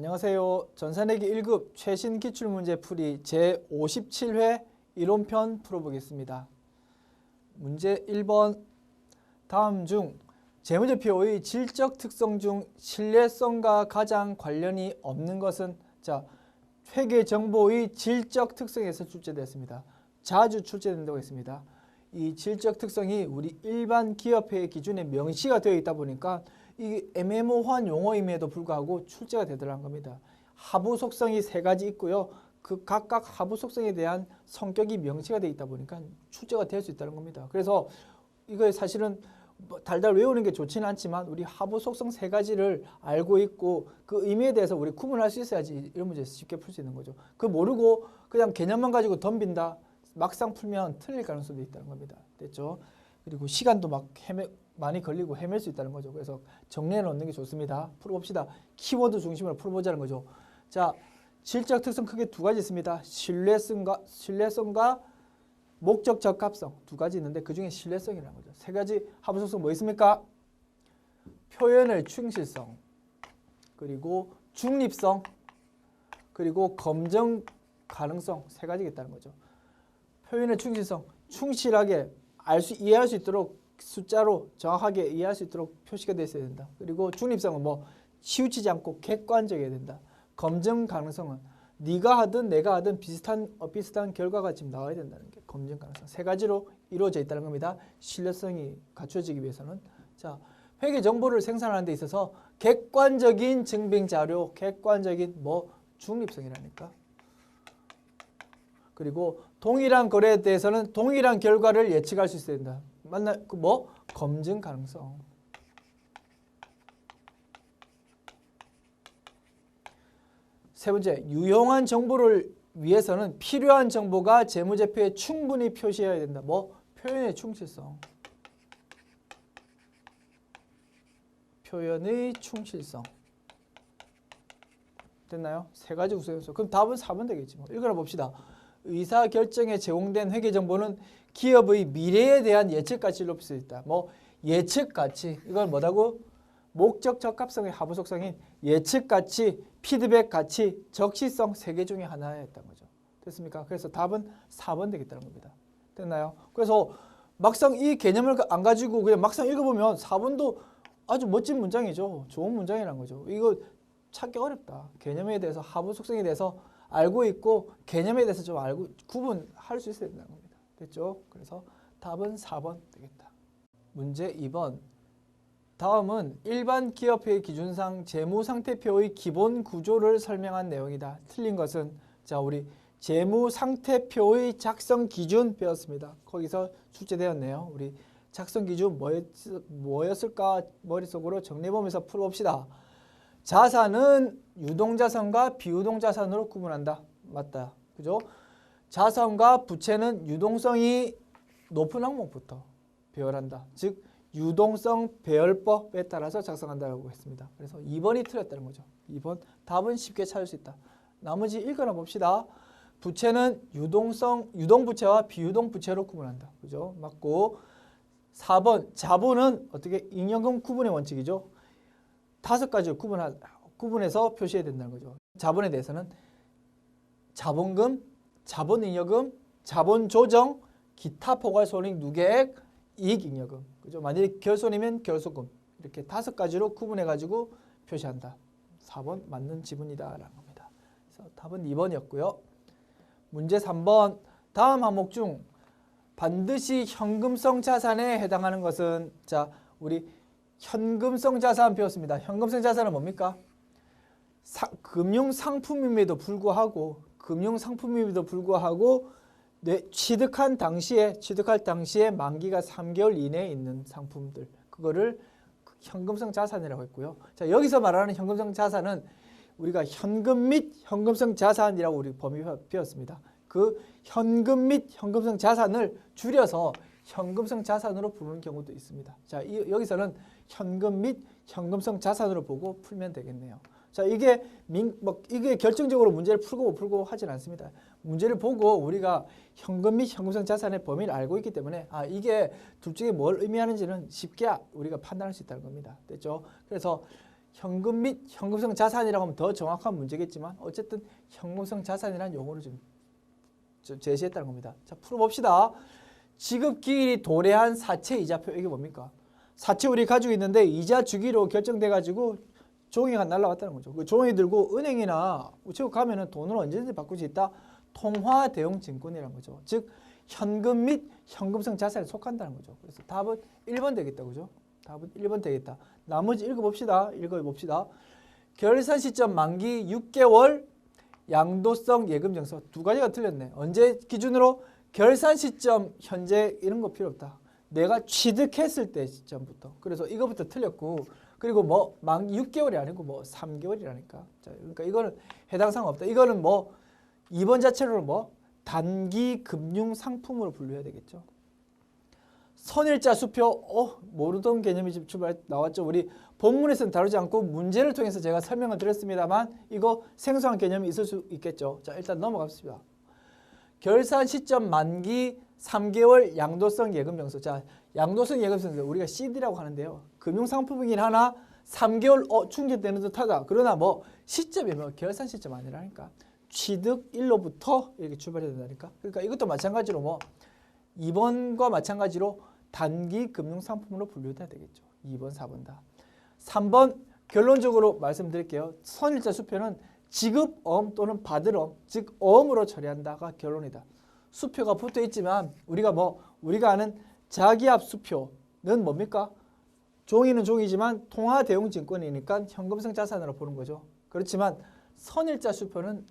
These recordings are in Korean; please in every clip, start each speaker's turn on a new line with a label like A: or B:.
A: 안녕하세요. 전산내기 1급 최신 기출문제 풀이 제57회 이론편 풀어보겠습니다. 문제 1번. 다음 중 재무제표의 질적 특성 중 신뢰성과 가장 관련이 없는 것은? 자, 회계정보의 질적 특성에서 출제되었습니다. 자주 출제된다고 했습니다. 이 질적 특성이 우리 일반 기업회의 기준에 명시가 되어 있다 보니까 이 애매모호한 용어임에도 불구하고 출제가 되더라는 겁니다. 하부 속성이 세 가지 있고요. 그 각각 하부 속성에 대한 성격이 명시가 되어 있다 보니까 출제가 될 수 있다는 겁니다. 그래서 이거 사실은 달달 외우는 게 좋지는 않지만 우리 하부 속성 세 가지를 알고 있고 그 의미에 대해서 우리 구분할 수 있어야지 이런 문제 쉽게 풀 수 있는 거죠. 그 모르고 그냥 개념만 가지고 덤빈다. 막상 풀면 틀릴 가능성도 있다는 겁니다. 됐죠? 그리고 시간도 많이 걸리고 헤맬 수 있다는 거죠. 그래서 정리해 놓는 게 좋습니다. 풀어봅시다. 키워드 중심으로 풀어보자는 거죠. 자, 질적 특성 크게 두 가지 있습니다. 신뢰성과 목적 적합성 두 가지 있는데 그 중에 신뢰성이라는 거죠. 세 가지 하부 속성 뭐 있습니까? 표현의 충실성, 그리고 중립성, 그리고 검증 가능성 세 가지가 있다는 거죠. 표현의 충실성, 충실하게 이해할 수 있도록 숫자로 정확하게 이해할 수 있도록 표시가 되어 있어야 된다. 그리고 중립성은 뭐 치우치지 않고 객관적이어야 된다. 검증 가능성은 네가 하든 내가 하든 비슷한 결과가 지금 나와야 된다는 게 검증 가능성. 세 가지로 이루어져 있다는 겁니다. 신뢰성이 갖춰지기 위해서는. 자, 회계 정보를 생산하는 데 있어서 객관적인 증빙 자료, 객관적인 중립성이라니까. 그리고 동일한 거래에 대해서는 동일한 결과를 예측할 수 있어야 된다. 검증 가능성. 세 번째, 유용한 정보를 위해서는 필요한 정보가 재무제표에 충분히 표시해야 된다. 표현의 충실성. 표현의 충실성. 됐나요? 세 가지 우선 요소. 그럼 답은 4번 되겠지. 읽어라 봅시다. 의사결정에 제공된 회계정보는 기업의 미래에 대한 예측 가치를 높일 수 있다. 예측 가치. 이걸 뭐라고? 목적 적합성의 하부 속성인 예측 가치, 피드백 가치, 적시성 세 개 중에 하나였던 거죠. 됐습니까? 그래서 답은 4번 되겠다는 겁니다. 됐나요? 그래서 막상 이 개념을 안 가지고 그냥 막상 읽어보면 4번도 아주 멋진 문장이죠. 좋은 문장이라는 거죠. 이거 찾기 어렵다. 개념에 대해서 하부 속성에 대해서 알고 있고 개념에 대해서 좀 알고 구분할 수 있어야 된다는 겁니다. 됐죠? 그래서 답은 4번 되겠다. 문제 2번. 다음은 일반 기업회의 기준상 재무상태표의 기본 구조를 설명한 내용이다. 틀린 것은? 자, 우리 재무상태표의 작성 기준 배웠습니다. 거기서 출제되었네요. 우리 작성 기준 뭐였을까? 머릿속으로 정리해보면서 풀어봅시다. 자산은 유동자산과 비유동자산으로 구분한다. 맞다. 그죠? 자산과 부채는 유동성이 높은 항목부터 배열한다. 즉 유동성 배열법에 따라서 작성한다고 했습니다. 그래서 2번이 틀렸다는 거죠. 2번 답은 쉽게 찾을 수 있다. 나머지 읽어나 봅시다. 부채는 유동부채와 비유동부채로 구분한다. 그죠? 맞고 4번 자본은 어떻게 잉여금 구분의 원칙이죠. 5가지를 구분해서 표시해야 된다는 거죠. 자본에 대해서는 자본금, 자본잉여금, 자본조정, 기타 포괄손익 누계액, 이익잉여금. 그죠? 만약에 결손이면 결손금. 이렇게 5가지로 구분해가지고 표시한다. 4번 맞는 지문이다라는 겁니다. 그래서 답은 2번이었고요. 문제 3번. 다음 항목 중 반드시 현금성 자산에 해당하는 것은? 자, 우리 현금성 자산 배웠습니다. 현금성 자산은 뭡니까? 금융상품임에도 불구하고 취득할 당시에 만기가 3개월 이내에 있는 상품들, 그거를 현금성 자산이라고 했고요. 자, 여기서 말하는 현금성 자산은 우리가 현금 및 현금성 자산이라고 우리 범위 배웠습니다. 그 현금 및 현금성 자산을 줄여서 현금성 자산으로 부르는 경우도 있습니다. 자, 여기서는 현금 및 현금성 자산으로 보고 풀면 되겠네요. 자, 이게 결정적으로 문제를 풀고 못 풀고 하진 않습니다. 문제를 보고 우리가 현금 및 현금성 자산의 범위를 알고 있기 때문에 이게 둘 중에 뭘 의미하는지는 쉽게 우리가 판단할 수 있다는 겁니다. 됐죠? 그래서 현금 및 현금성 자산이라고 하면 더 정확한 문제겠지만 어쨌든 현금성 자산이라는 용어를 좀 제시했다는 겁니다. 자, 풀어봅시다. 지급 기일이 도래한 사채 이자표, 이게 뭡니까? 사채 우리 가지고 있는데 이자 주기로 결정돼 가지고 종이가 날라왔다는 거죠. 그 종이 들고 은행이나 우체국 가면은 돈을 언제든지 바꿀 수 있다. 통화 대용 증권이라는 거죠. 즉 현금 및 현금성 자산에 속한다는 거죠. 그래서 답은 1번 되겠다. 그죠? 답은 1번 되겠다. 나머지 읽어봅시다. 결산 시점 만기 6개월 양도성 예금 정서 두 가지가 틀렸네. 언제 기준으로? 결산 시점 현재 이런 거 필요 없다. 내가 취득했을 때 시점부터. 그래서 이거부터 틀렸고, 그리고 뭐 만기 6개월이 아니고 뭐 3개월이라니까. 자, 그러니까 이거는 해당 사항 없다. 이거는 뭐 2번 자체로 뭐 단기 금융 상품으로 분류해야 되겠죠. 선일자 수표, 모르던 개념이 지금 나왔죠. 우리 본문에서는 다루지 않고 문제를 통해서 제가 설명을 드렸습니다만 이거 생소한 개념이 있을 수 있겠죠. 자, 일단 넘어갑시다. 결산 시점 만기 3개월 양도성 예금정서. 자, 양도성 예금정서 우리가 CD라고 하는데요. 금융상품이긴 하나 3개월 충족되는 듯하다. 그러나 뭐 시점이 뭐 결산 시점 아니라니까. 취득일로부터 이렇게 출발해야 된다니까. 그러니까 이것도 마찬가지로 뭐 2번과 마찬가지로 단기 금융상품으로 분류돼야 되겠죠. 2번, 4번 다. 3번 결론적으로 말씀드릴게요. 선일자 수표는 지급 어음 또는 받을 어음, 즉 어음으로 처리한다가 결론이다. 수표가 붙어 있지만 우리가 아는 자기압 수표는 뭡니까? 종이는 종이지만 통화 대용 증권이니까 현금성 자산으로 보는 거죠. 그렇지만 선일자 수표는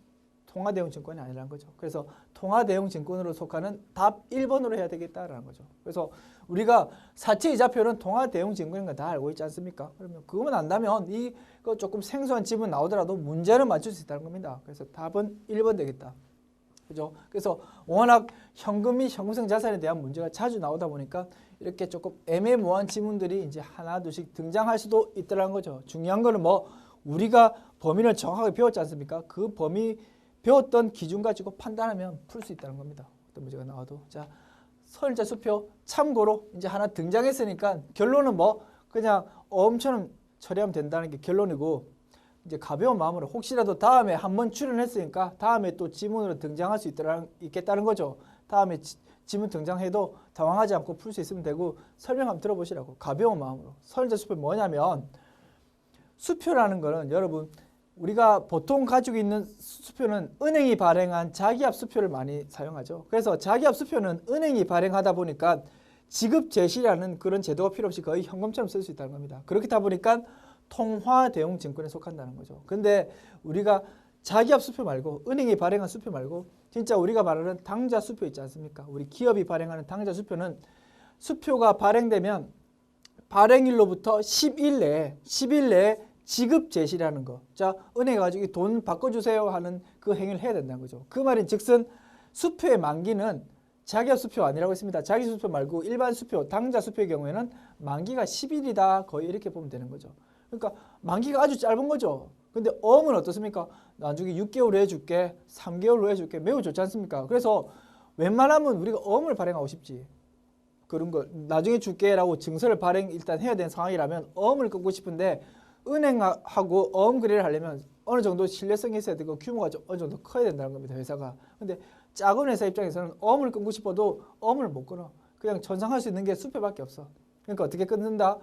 A: 통화 대용 증권이 아니라는 거죠. 그래서 통화 대용 증권으로 속하는 답 1번으로 해야 되겠다라는 거죠. 그래서 우리가 사채 이자표는 통화 대용 증권인 거 다 알고 있지 않습니까? 그러면 그것만 안다면 이거 조금 생소한 지문 나오더라도 문제는 맞출 수 있다는 겁니다. 그래서 답은 1번 되겠다. 그죠? 그래서 워낙 현금 및 현금성 자산에 대한 문제가 자주 나오다 보니까 이렇게 조금 애매모호한 지문들이 이제 하나 둘씩 등장할 수도 있더라는 거죠. 중요한 거는 뭐 우리가 범위를 정확하게 배웠지 않습니까? 그 범위 배웠던 기준 가지고 판단하면 풀 수 있다는 겁니다. 어떤 문제가 나와도. 자, 선일자 수표 참고로 이제 하나 등장했으니까 결론은 뭐 그냥 어음처럼 처리하면 된다는 게 결론이고, 이제 가벼운 마음으로 혹시라도 다음에 한번 출연했으니까 다음에 또 지문으로 등장할 수 있겠다는 거죠. 다음에 지문 등장해도 당황하지 않고 풀 수 있으면 되고, 설명 한번 들어보시라고. 가벼운 마음으로. 선일자 수표 뭐냐면, 수표라는 거는 여러분 우리가 보통 가지고 있는 수표는 은행이 발행한 자기압 수표를 많이 사용하죠. 그래서 자기압 수표는 은행이 발행하다 보니까 지급 제시라는 그런 제도가 필요 없이 거의 현금처럼 쓸 수 있다는 겁니다. 그렇다 보니까 통화 대용 증권에 속한다는 거죠. 근데 우리가 자기압 수표 말고, 은행이 발행한 수표 말고 진짜 우리가 말하는 당좌 수표 있지 않습니까? 우리 기업이 발행하는 당좌 수표는 수표가 발행되면 발행일로부터 10일 내에 지급 제시라는 거. 자, 은행에 가지고 돈 바꿔주세요 하는 그 행위를 해야 된다는 거죠. 그 말인 즉슨 수표의 만기는 자기압 수표 아니라고 했습니다. 자기 수표 말고 일반 수표, 당좌 수표의 경우에는 만기가 10일이다. 거의 이렇게 보면 되는 거죠. 그러니까 만기가 아주 짧은 거죠. 근데 어음은 어떻습니까? 나중에 6개월 후에 해줄게, 3개월 후에 해줄게. 매우 좋지 않습니까? 그래서 웬만하면 우리가 어음을 발행하고 싶지. 그런 거 나중에 줄게라고 증서를 발행 일단 해야 되는 상황이라면 어음을 끊고 싶은데, 은행하고 어음 거래를 하려면 어느 정도 신뢰성이 있어야 되고 규모가 좀 어느 정도 커야 된다는 겁니다. 회사가. 근데 작은 회사 입장에서는 어음을 끊고 싶어도 어음을 못 끊어. 그냥 전송할 수 있는 게 수표밖에 없어. 그러니까 어떻게 끊는다?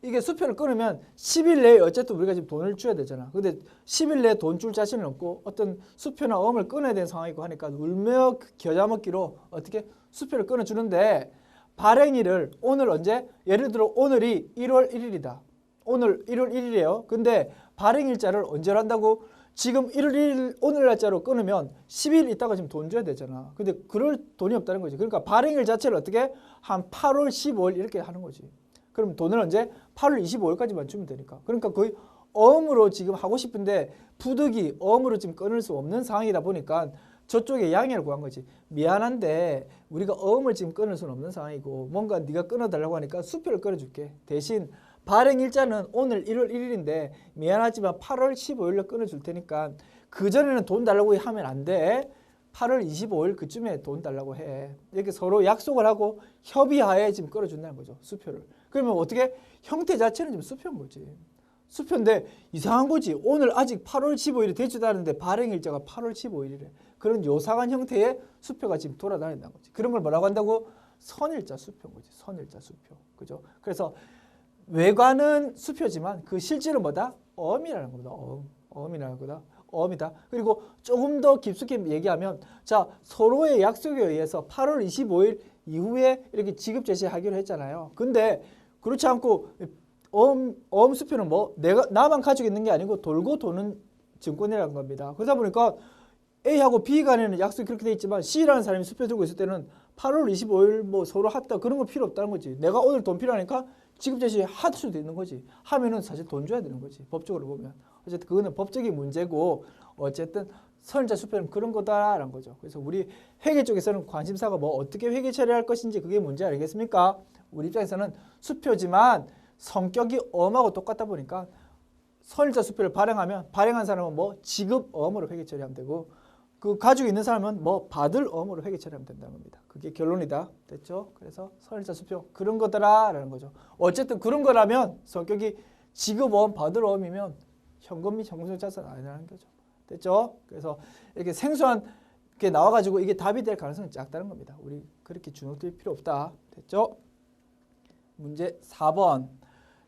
A: 이게 수표를 끊으면 10일 내에 어쨌든 우리가 지금 돈을 줘야 되잖아. 근데 10일 내에 돈 줄 자신은 없고 어떤 수표나 어음을 끊어야 되는 상황이고 하니까 울며 겨자 먹기로 어떻게 수표를 끊어주는데, 발행일을 오늘 언제? 예를 들어 오늘이 1월 1일이다. 오늘 1월 1일이에요. 근데 발행일자를 언제로 한다고? 지금 1월 1일 오늘 날짜로 끊으면 10일 있다가 지금 돈 줘야 되잖아. 근데 그럴 돈이 없다는 거지. 그러니까 발행일 자체를 어떻게? 한 8월 15일 이렇게 하는 거지. 그럼 돈을 언제? 8월 25일까지만 주면 되니까. 그러니까 거의 어음으로 지금 하고 싶은데 부득이 어음으로 지금 끊을 수 없는 상황이다 보니까 저쪽에 양해를 구한 거지. 미안한데 우리가 어음을 지금 끊을 수는 없는 상황이고 뭔가 네가 끊어달라고 하니까 수표를 끊어줄게. 대신 발행일자는 오늘 1월 1일인데 미안하지만 8월 15일로 끊어줄 테니까 그전에는 돈 달라고 하면 안 돼. 8월 25일 그쯤에 돈 달라고 해. 이렇게 서로 약속을 하고 협의하에 지금 끊어준다는 거죠. 수표를. 그러면 어떻게? 형태 자체는 지금 수표인 거지. 수표인데 이상한 거지. 오늘 아직 8월 15일이 되지도 않았는데 발행일자가 8월 15일이래. 그런 요상한 형태의 수표가 지금 돌아다닌다는 거지. 그런 걸 뭐라고 한다고? 선일자 수표인 거지. 선일자 수표. 그죠? 그래서 외관은 수표지만 그 실제로 뭐다? 어음이라는 겁니다. 어음이라는 거다. 어음이다. 그리고 조금 더 깊숙이 얘기하면 자, 서로의 약속에 의해서 8월 25일 이후에 이렇게 지급 제시하기로 했잖아요. 근데 그렇지 않고 어음 수표는 뭐 나만 가지고 있는 게 아니고 돌고 도는 증권이라는 겁니다. 그러다 보니까 A하고 B 간에는 약속이 그렇게 돼 있지만 C라는 사람이 수표 들고 있을 때는 8월 25일 뭐 서로 했다 그런 거 필요 없다는 거지. 내가 오늘 돈 필요하니까 지급 제시 할 수도 있는 거지. 하면은 사실 돈 줘야 되는 거지. 법적으로 보면. 어쨌든 그거는 법적인 문제고 어쨌든 선일자 수표는 그런 거다라는 거죠. 그래서 우리 회계 쪽에서는 관심사가 뭐 어떻게 회계 처리할 것인지 그게 문제 아니겠습니까? 우리 입장에서는 수표지만 성격이 어음하고 똑같다 보니까 선일자 수표를 발행한 사람은 뭐 지급 어음으로 회계 처리하면 되고 그 가지고 있는 사람은 뭐 받을 어음으로 회계 처리하면 된다는 겁니다. 그게 결론이다. 됐죠? 그래서 선일자 수표 그런 거더라라는 거죠. 어쨌든 그런 거라면 성격이 지급 어음, 받을 어음이면 현금 및 현금성 자산 아니라는 거죠. 됐죠? 그래서 이렇게 생소한 게 나와가지고 이게 답이 될 가능성이 작다는 겁니다. 우리 그렇게 주눅들 필요 없다. 됐죠? 문제 4번.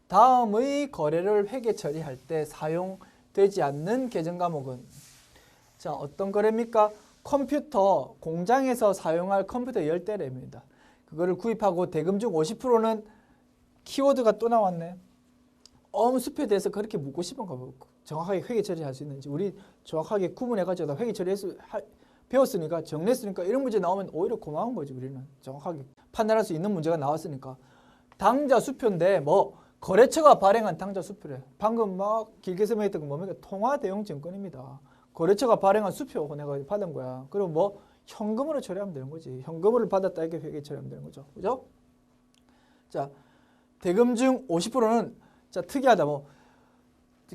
A: 다음의 거래를 회계 처리할 때 사용되지 않는 계정 과목은 자, 어떤 거래입니까? 컴퓨터, 공장에서 사용할 컴퓨터 10대래입니다. 그거를 구입하고 대금 중 50%는 키워드가 또 나왔네. 수표에 대해서 그렇게 묻고 싶은가 봐. 정확하게 회계 처리할 수 있는지. 우리 정확하게 구분해가지고 다 회계 배웠으니까 정리했으니까 이런 문제 나오면 오히려 고마운 거지. 우리는 정확하게 판단할 수 있는 문제가 나왔으니까. 당좌 수표인데 뭐 거래처가 발행한 당좌 수표래. 방금 막 길게 설명했던 건 뭡니까? 통화 대용 증권입니다. 거래처가 발행한 수표 내가 받은 거야. 그럼 뭐 현금으로 처리하면 되는 거지. 현금을 받았다 이렇게 회계 처리하면 되는 거죠. 그죠? 자, 대금 중 50%는 자, 특이하다. 뭐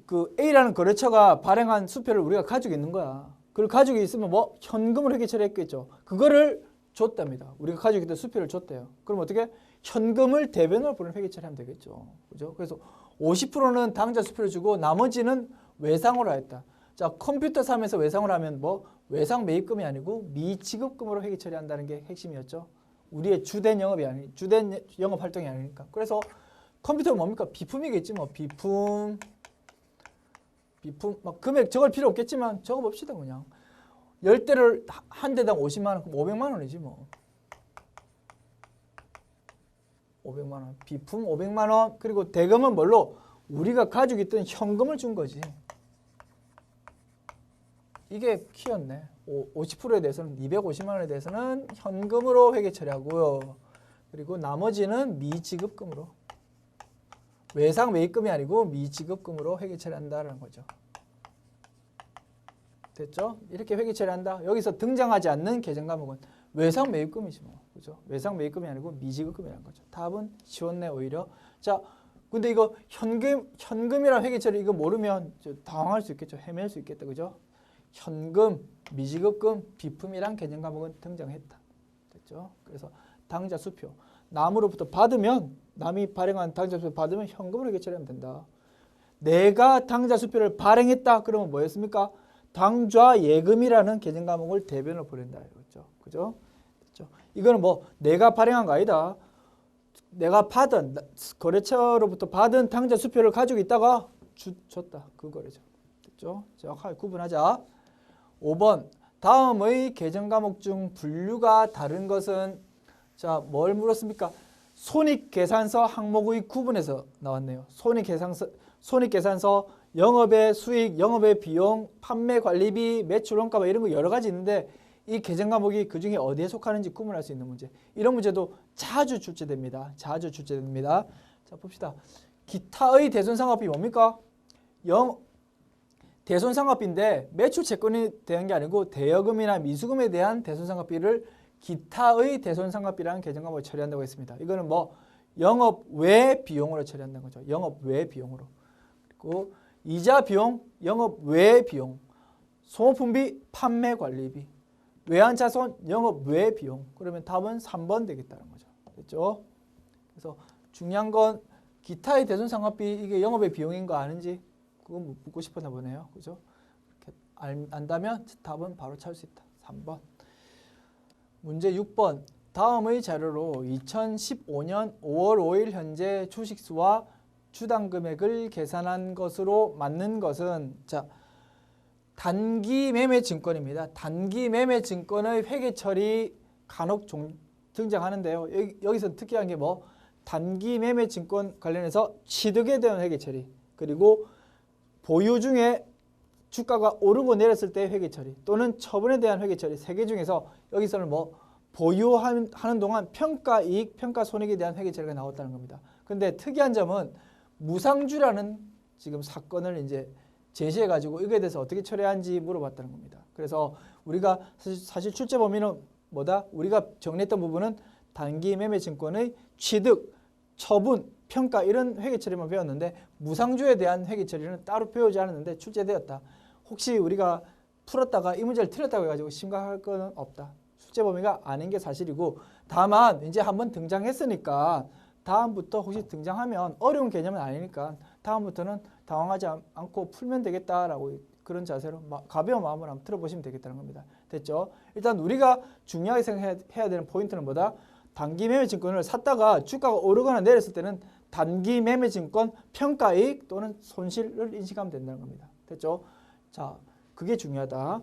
A: 그 A라는 거래처가 발행한 수표를 우리가 가지고 있는 거야. 그걸 가지고 있으면 뭐 현금으로 회계 처리했겠죠. 그거를 줬답니다. 우리가 가지고 있던 수표를 줬대요. 그럼 어떻게? 현금을 대변으로 보낸 회계 처리하면 되겠죠. 그죠? 그래서 50%는 당좌 수표를 주고 나머지는 외상으로 했다. 자, 컴퓨터 사면서 외상을 하면 뭐 외상 매입금이 아니고 미지급금으로 회계 처리한다는 게 핵심이었죠. 우리의 주된 영업 활동이 아니니까. 그래서 컴퓨터는 뭡니까? 비품이겠지 뭐. 비품 막 금액 적을 필요 없겠지만 적어 봅시다 그냥. 10대를 한 대당 50만 원, 그럼 500만 원이지 뭐. 500만 원. 비품 500만 원. 그리고 대금은 뭘로? 우리가 가지고 있던 현금을 준 거지. 이게 키였네. 50%에 대해서는 250만 원에 대해서는 현금으로 회계 처리하고요. 그리고 나머지는 미지급금으로. 외상 매입금이 아니고 미지급금으로 회계 처리한다는 거죠. 됐죠? 이렇게 회계 처리한다. 여기서 등장하지 않는 계정 과목은 외상 매입금이지 뭐. 그죠? 외상 매입금이 아니고 미지급금이라는 거죠. 답은 쉬웠네 오히려. 자, 근데 이거 현금이랑 회계 처리 이거 모르면 당황할 수 있겠죠. 헤맬 수 있겠다. 그죠? 현금, 미지급금, 비품이란 계정 과목은 등장했다. 됐죠? 그래서 당좌 수표. 남으로부터 받으면 남이 발행한 당좌 수표 받으면 현금으로 회계 처리하면 된다. 내가 당좌 수표를 발행했다. 그러면 뭐였습니까? 당좌 예금이라는 계정 과목을 대변으로 보낸다. 이거죠. 그죠? 됐죠? 이거는 뭐 내가 발행한 거 아니다. 내가 받은 거래처로부터 받은 당좌 수표를 가지고 있다가 줬다. 그 거래죠. 됐죠? 정확하게 구분하자. 5번. 다음의 계정 과목 중 분류가 다른 것은 자, 뭘 물었습니까? 손익계산서 항목의 구분에서 나왔네요. 손익계산서 영업의 수익, 영업의 비용, 판매 관리비, 매출 원가 이런 거 여러 가지 있는데 이 계정 과목이 그중에 어디에 속하는지 구분할 수 있는 문제. 이런 문제도 자주 출제됩니다. 자주 출제됩니다. 자, 봅시다. 기타의 대손상업비 뭡니까? 대손상업비인데 매출 채권이 대한 게 아니고 대여금이나 미수금에 대한 대손상업비를 기타의 대손상업비라는 계정 과목을 처리한다고 했습니다. 이거는 뭐 영업 외 비용으로 처리한다는 거죠. 영업 외 비용으로. 그리고 이자 비용, 영업 외 비용, 소모품비, 판매 관리비, 외환자손, 영업 외 비용. 그러면 답은 3번 되겠다는 거죠. 됐죠? 그래서 중요한 건 기타의 대손상각비 이게 영업의 비용인 거 아는지 그거 묻고 싶었나 보네요. 그죠? 안다면 답은 바로 찾을 수 있다. 3번. 문제 6번. 다음의 자료로 2015년 5월 5일 현재 주식수와 주당 금액을 계산한 것으로 맞는 것은 자 단기 매매 증권입니다. 단기 매매 증권의 회계처리 간혹 등장하는데요. 여기서 특이한 게 뭐 단기 매매 증권 관련해서 취득에 대한 회계처리 그리고 보유 중에 주가가 오르고 내렸을 때 회계처리 또는 처분에 대한 회계처리 세 개 중에서 여기서는 뭐 보유하는 동안 평가이익, 평가손익에 대한 회계처리가 나왔다는 겁니다. 근데 특이한 점은 무상주라는 지금 사건을 이제 제시해가지고 이거에 대해서 어떻게 처리하는지 물어봤다는 겁니다. 그래서 우리가 사실 출제 범위는 뭐다? 우리가 정리했던 부분은 단기 매매 증권의 취득, 처분, 평가 이런 회계처리만 배웠는데 무상주에 대한 회계처리는 따로 배우지 않았는데 출제되었다. 혹시 우리가 풀었다가 이 문제를 틀렸다고 해가지고 심각할 건 없다. 출제 범위가 아닌 게 사실이고 다만 이제 한번 등장했으니까 다음부터 혹시 등장하면 어려운 개념은 아니니까 다음부터는 당황하지 않고 풀면 되겠다라고 그런 자세로 가벼운 마음으로 한번 들어보시면 되겠다는 겁니다. 됐죠? 일단 우리가 중요하게 생각해야 되는 포인트는 뭐다? 단기 매매 증권을 샀다가 주가가 오르거나 내렸을 때는 단기 매매 증권 평가이익 또는 손실을 인식하면 된다는 겁니다. 됐죠? 자, 그게 중요하다.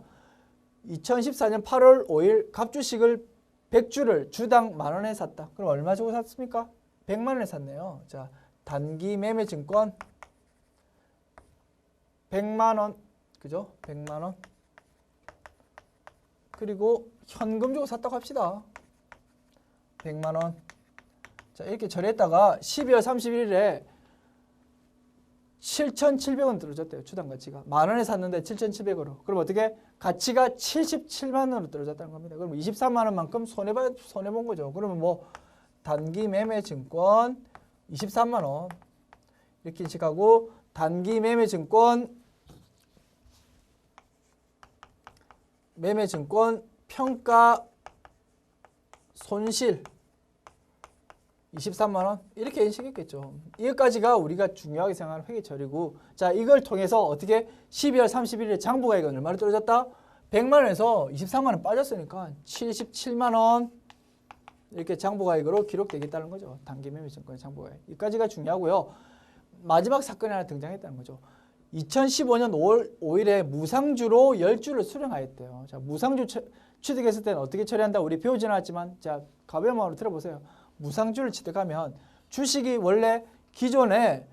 A: 2014년 8월 5일 갑주식을 100주를 주당 만원에 샀다. 그럼 얼마 주고 샀습니까? 100만 원에 샀네요. 자, 단기 매매 증권 100만 원. 그죠? 100만 원. 그리고 현금 주고 샀다고 합시다. 100만 원. 자, 이렇게 처리했다가 12월 31일에 7,700원 떨어졌대요. 주당 가치가. 만 원에 샀는데 7,700원으로. 그럼 어떻게? 가치가 77만 원으로 떨어졌다는 겁니다. 그럼 23만 원만큼 손해본 거죠. 그러면 뭐 단기 매매 증권 23만 원 이렇게 인식하고 단기 매매 증권 평가 손실 23만 원 이렇게 인식했겠죠. 이것까지가 우리가 중요하게 생각하는 회계처리고 자 이걸 통해서 어떻게 12월 31일에 장부가액은 얼마로 떨어졌다? 100만 원에서 23만 원 빠졌으니까 77만 원 이렇게 장부가액으로 기록되겠다는 거죠. 단기 매매 증권의 장부가액. 이까지가 중요하고요. 마지막 사건이 하나 등장했다는 거죠. 2015년 5월 5일에 무상주로 10주를 수령하였대요. 자, 무상주 취득했을 때는 어떻게 처리한다? 우리 배우지는 않았지만 자, 가벼운 마음으로 들어보세요. 무상주를 취득하면 주식이 원래 기존에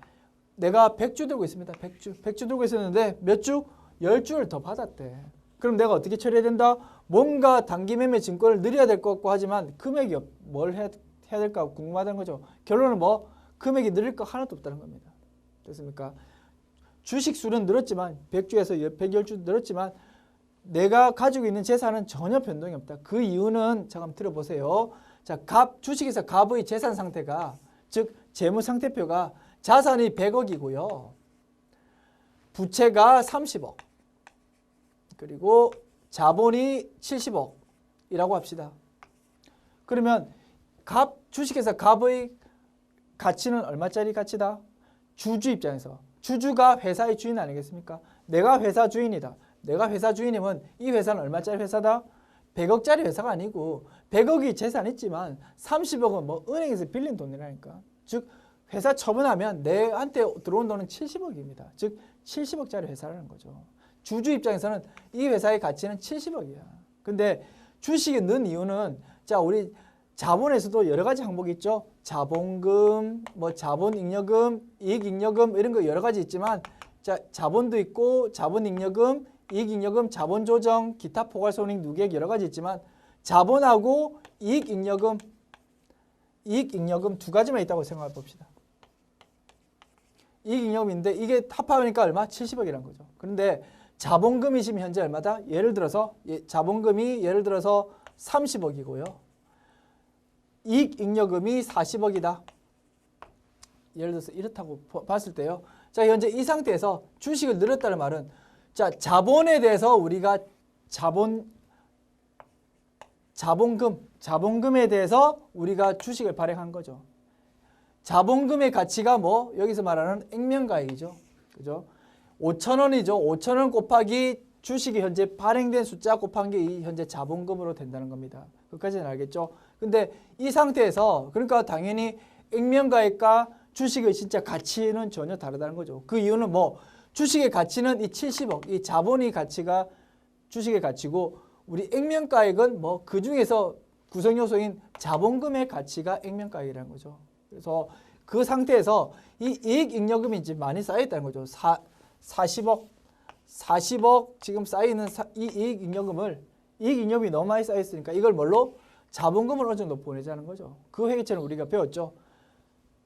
A: 내가 100주 들고 있습니다. 100주 들고 있었는데 몇 주? 10주를 더 받았대. 그럼 내가 어떻게 처리해야 된다? 뭔가 단기 매매 증권을 늘려야 될 것 같고 하지만 금액이 뭘 해야 될까 궁금하다는 거죠. 결론은 뭐? 금액이 늘릴 거 하나도 없다는 겁니다. 됐습니까? 주식 수는 늘었지만 100주에서 110주 늘었지만 내가 가지고 있는 재산은 전혀 변동이 없다. 그 이유는 잠깐 들어보세요. 자, 주식에서 갑의 재산 상태가 즉 재무 상태표가 자산이 100억이고요. 부채가 30억. 그리고 자본이 70억이라고 합시다. 그러면 주식에서 갑의 가치는 얼마짜리 가치다? 주주 입장에서. 주주가 회사의 주인 아니겠습니까? 내가 회사 주인이다. 내가 회사 주인이면 이 회사는 얼마짜리 회사다? 100억짜리 회사가 아니고 100억이 재산 있지만 30억은 뭐 은행에서 빌린 돈이라니까. 즉 회사 처분하면 내한테 들어온 돈은 70억입니다. 즉 70억짜리 회사라는 거죠. 주주 입장에서는 이 회사의 가치는 70억이야. 근데 주식이 는 이유는 자 우리 자본에서도 여러 가지 항목이 있죠. 자본금, 뭐 자본잉여금, 이익잉여금 이런 거 여러 가지 있지만 자 자본도 있고 자본잉여금, 이익잉여금, 자본조정, 기타 포괄손익 누계액 여러 가지 있지만 자본하고 이익잉여금 두 가지만 있다고 생각해 봅시다. 이익잉여금인데 이게 합하니까 얼마? 70억이란 거죠. 그런데 자본금이 지금 현재 얼마다? 예를 들어서 자본금이 예를 들어서 30억이고요. 이익잉여금이 40억이다. 예를 들어서 이렇다고 봤을 때요. 자, 현재 이 상태에서 주식을 늘렸다는 말은 자, 자본에 대해서 우리가 자본금에 대해서 우리가 주식을 발행한 거죠. 자본금의 가치가 뭐 여기서 말하는 액면가액이죠. 그죠? 5,000원이죠. 5,000원 곱하기 주식이 현재 발행된 숫자 곱한 게 이 현재 자본금으로 된다는 겁니다. 그까지는 알겠죠? 근데 이 상태에서 그러니까 당연히 액면가액과 주식의 진짜 가치는 전혀 다르다는 거죠. 그 이유는 뭐 주식의 가치는 이 70억, 이 자본의 가치가 주식의 가치고 우리 액면가액은 뭐 그 중에서 구성 요소인 자본금의 가치가 액면가액이라는 거죠. 그래서 그 상태에서 이 이익잉여금이 이제 많이 쌓여 있다는 거죠. 40억 지금 쌓이는 이 이익잉여금이 너무 많이 쌓여 있으니까 이걸 뭘로? 자본금을 어느 정도 보내자는 거죠. 그 회계처리는 우리가 배웠죠.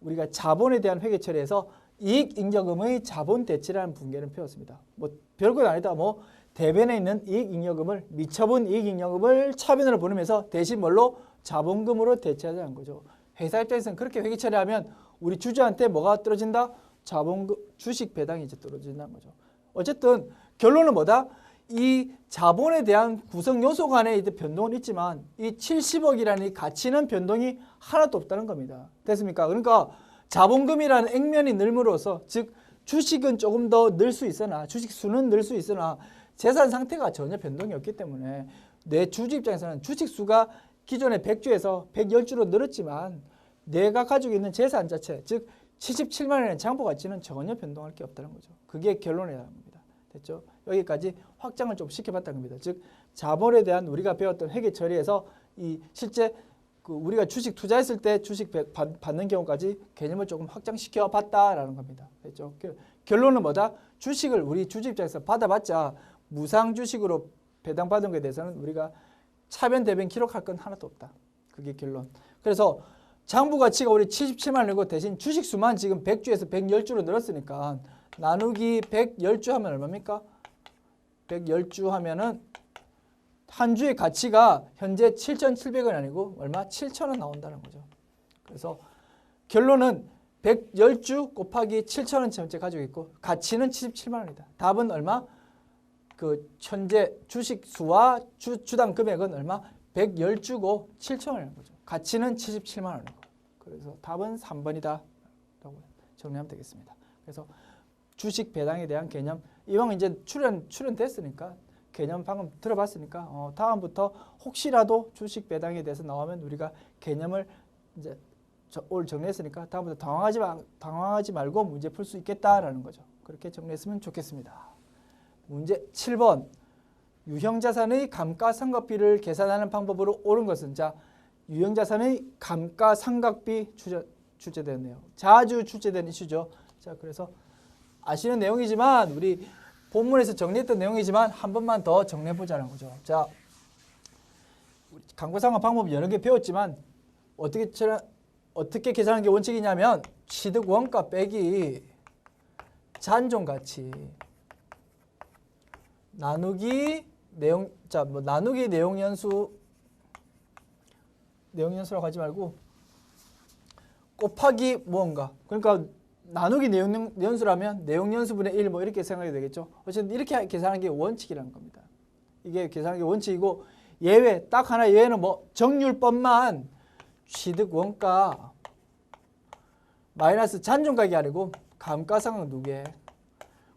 A: 우리가 자본에 대한 회계 처리에서 이익잉여금의 자본 대치라는 분계는 배웠습니다. 뭐 별것 아니다. 뭐 대변에 있는 이익잉여금을 미처분 이익잉여금을 차변으로 보내면서 대신 뭘로? 자본금으로 대체하자는 거죠. 회사 입장에서는 그렇게 회계 처리하면 우리 주주한테 뭐가 떨어진다? 자본금 주식 배당이 이제 떨어진다는 거죠. 어쨌든 결론은 뭐다? 이 자본에 대한 구성 요소 간에 이제 변동은 있지만 이 70억이라는 이 가치는 변동이 하나도 없다는 겁니다. 됐습니까? 그러니까 자본금이라는 액면이 늘므로써 즉 주식은 조금 더 늘 수 있으나 주식 수는 늘 수 있으나 재산 상태가 전혀 변동이 없기 때문에 내 주주 입장에서는 주식 수가 기존의 100주에서 110주로 늘었지만 내가 가지고 있는 재산 자체 즉 77만 원의 장부 가치는 전혀 변동할 게 없다는 거죠. 그게 결론이라는 겁니다. 됐죠? 여기까지 확장을 좀 시켜봤다는 겁니다. 즉 자본에 대한 우리가 배웠던 회계 처리에서 이 실제 그 우리가 주식 투자했을 때 주식 받는 경우까지 개념을 조금 확장시켜 봤다라는 겁니다. 됐죠? 결론은 뭐다? 주식을 우리 주주 입장에서 받아봤자 무상 주식으로 배당받은 것에 대해서는 우리가 차변 대변 기록할 건 하나도 없다. 그게 결론. 그래서 장부 가치가 우리 77만 원이고 대신 주식 수만 지금 100주에서 110주로 늘었으니까 나누기 110주 하면 얼마입니까? 110주 하면은 한 주의 가치가 현재 7,700원 아니고 얼마? 7,000원 나온다는 거죠. 그래서 결론은 110주 곱하기 7,000원 현재 가지고 있고 가치는 77만 원이다. 답은 얼마? 그 현재 주식 수와 주당 금액은 얼마? 110주고 7,000원이라는 거죠. 가치는 77만 원이고. 그래서 답은 3번이다. 라고 정리하면 되겠습니다. 그래서 주식 배당에 대한 개념 이왕 이제 출연됐으니까 개념 방금 들어봤으니까 다음부터 혹시라도 주식 배당에 대해서 나오면 우리가 개념을 이제 오늘 정리했으니까 다음부터 당황하지 말고 문제 풀 수 있겠다라는 거죠. 그렇게 정리했으면 좋겠습니다. 문제 7번 유형자산의 감가상각비를 계산하는 방법으로 옳은 것은 자 유형자산의 감가상각비 출제되었네요. 자주 출제되는 이슈죠. 자 그래서 아시는 내용이지만 우리 본문에서 정리했던 내용이지만 한 번만 더 정리해보자는 거죠. 자, 감가상각 방법 여러 개 배웠지만 어떻게 계산하는 게 원칙이냐면 취득 원가 빼기 잔존가치 나누기 내용 나누기 내용연수라고 하지 말고 곱하기 무언가 그러니까 나누기 내용연수라면 내용연수분의 1 뭐 이렇게 생각이 되겠죠. 어쨌든 이렇게 계산하는 게 원칙이라는 겁니다. 이게 계산하는 게 원칙이고 예외 딱 하나 예외는 뭐 정률법만 취득 원가 마이너스 잔존가액이 아니고 감가상각 누계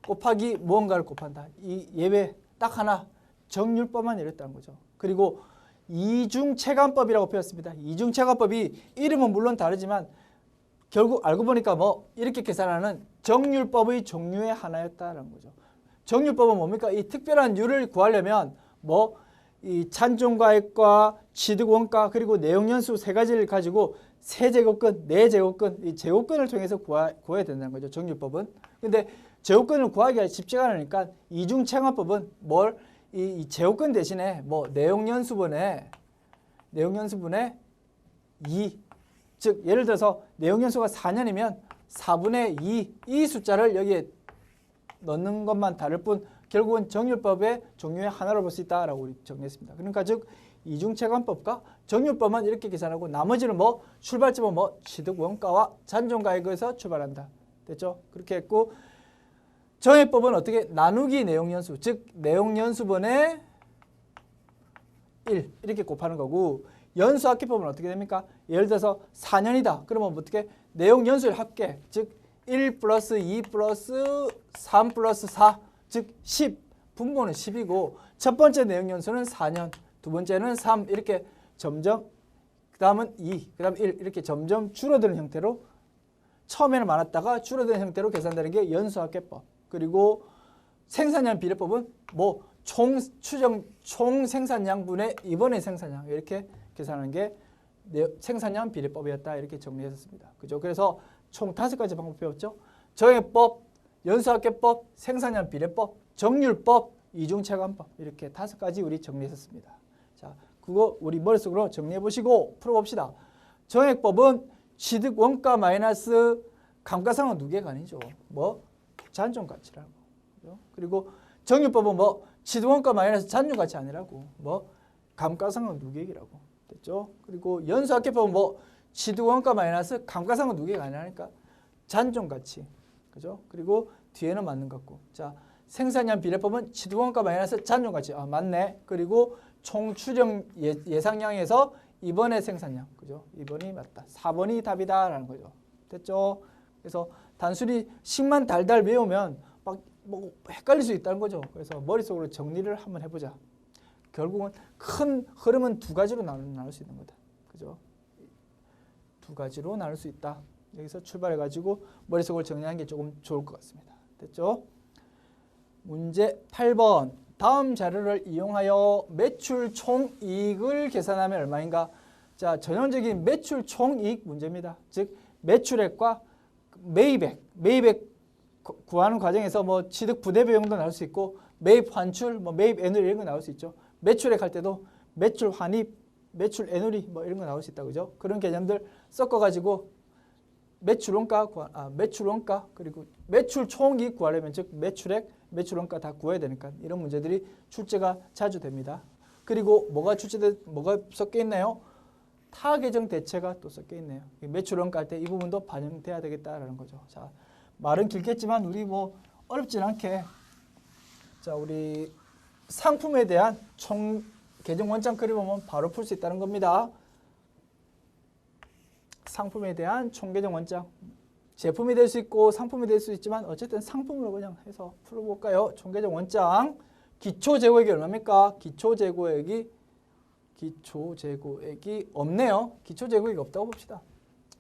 A: 곱하기 무언가를 곱한다. 이 예외 딱 하나 정률법만 이랬다는 거죠. 그리고 이중체감법이라고 배웠습니다. 이중체감법이 이름은 물론 다르지만 결국 알고 보니까 뭐 이렇게 계산하는 정률법의 종류의 하나였다는 거죠. 정률법은 뭡니까? 이 특별한 율을 구하려면 뭐 이 잔존가액과 취득원가 그리고 내용연수 세 가지를 가지고 세제곱근, 네제곱근, 이 제곱근을 통해서 구해야 된다는 거죠. 정률법은. 근데 제곱근을 구하기가 쉽지가 않으니까 이중체감법은 뭘 이 제곱근 대신에 뭐 내용연수분의 2 즉 예를 들어서 내용연수가 4년이면 4분의 2 이 숫자를 여기에 넣는 것만 다를 뿐 결국은 정률법의 종류의 하나로 볼 수 있다라고 우리 정리했습니다. 그러니까 즉 이중체감법과 정률법만 이렇게 계산하고 나머지는 뭐 출발점은 뭐 취득원가와 잔존가액에서 출발한다. 됐죠? 그렇게 했고 정해법은 어떻게 나누기 내용연수 즉 내용연수분의 1 이렇게 곱하는 거고 연수합계법은 어떻게 됩니까? 예를 들어서 4년이다. 그러면 어떻게 내용 연수의 합계, 즉 1 플러스 2 플러스 3 플러스 4, 즉 10. 분모는 10이고 첫 번째 내용 연수는 4년, 두 번째는 3 이렇게 점점 그 다음은 2, 그 다음 1 이렇게 점점 줄어드는 형태로 처음에는 많았다가 줄어드는 형태로 계산되는 게 연수합계법. 그리고 생산량 비례법은 뭐 총 추정 총 생산량분의 이번의 생산량 이렇게 계산하는 게 생산량 비례법이었다 이렇게 정리했습니다. 그죠? 그래서 총 5가지 방법 배웠죠. 정액법, 연수합계법, 생산량 비례법, 정률법, 이중체감법 이렇게 5가지 우리 정리했습니다. 자, 그거 우리 머릿속으로 정리해 보시고 풀어봅시다. 정액법은 취득 원가 마이너스 감가상각 누계가 아니죠. 뭐 잔존가치라고. 그리고 정률법은 뭐 취득 원가 마이너스 잔존가치 아니라고. 뭐 감가상각 누계액이라고. 됐죠? 그리고 연수합계법은 뭐 취득 원가 마이너스 감가상각 누계가 아니라니까 잔존가치. 그죠? 그리고 뒤에는 맞는 것 같고. 자, 생산량 비례법은 취득 원가 마이너스 잔존가치. 아, 맞네. 그리고 총 추정 예상량에서 2번의 생산량. 그죠? 2번이 맞다. 4번이 답이다라는 거죠. 됐죠? 그래서 단순히 식만 달달 외우면 막 뭐 헷갈릴 수 있다는 거죠. 그래서 머릿속으로 정리를 한번 해보자. 결국은 큰 흐름은 2가지로 나눌 수 있는 거다. 그죠? 2가지로 나눌 수 있다. 여기서 출발해가지고 머릿속을 정리하는 게 조금 좋을 것 같습니다. 됐죠? 문제 8번. 다음 자료를 이용하여 매출 총이익을 계산하면 얼마인가? 자, 전형적인 매출 총이익 문제입니다. 즉 매출액과 매입액 구하는 과정에서 뭐 취득 부대 비용도 나올 수 있고 매입 환출, 뭐 매입 애누리 이런 거 나올 수 있죠. 매출액 할 때도 매출 환입, 매출 애누리 뭐 이런 거 나올 수 있다, 그죠? 그런 개념들 섞어가지고 매출 원가 그리고 매출 총이익 구하려면 즉 매출액, 매출 원가 다 구해야 되니까 이런 문제들이 출제가 자주 됩니다. 그리고 뭐가 섞여 있나요? 타계정 대체가 또 섞여 있네요. 매출 원가 할 때 이 부분도 반영돼야 되겠다라는 거죠. 자, 말은 길겠지만 우리 뭐 어렵진 않게 자, 우리 상품에 대한 총 계정 원장 그려보면 바로 풀 수 있다는 겁니다. 상품에 대한 총 계정 원장. 제품이 될 수 있고 상품이 될 수 있지만 어쨌든 상품으로 그냥 해서 풀어볼까요? 총 계정 원장. 기초 재고액이 얼마입니까? 기초 재고액이 없네요. 기초 재고액이 없다고 봅시다.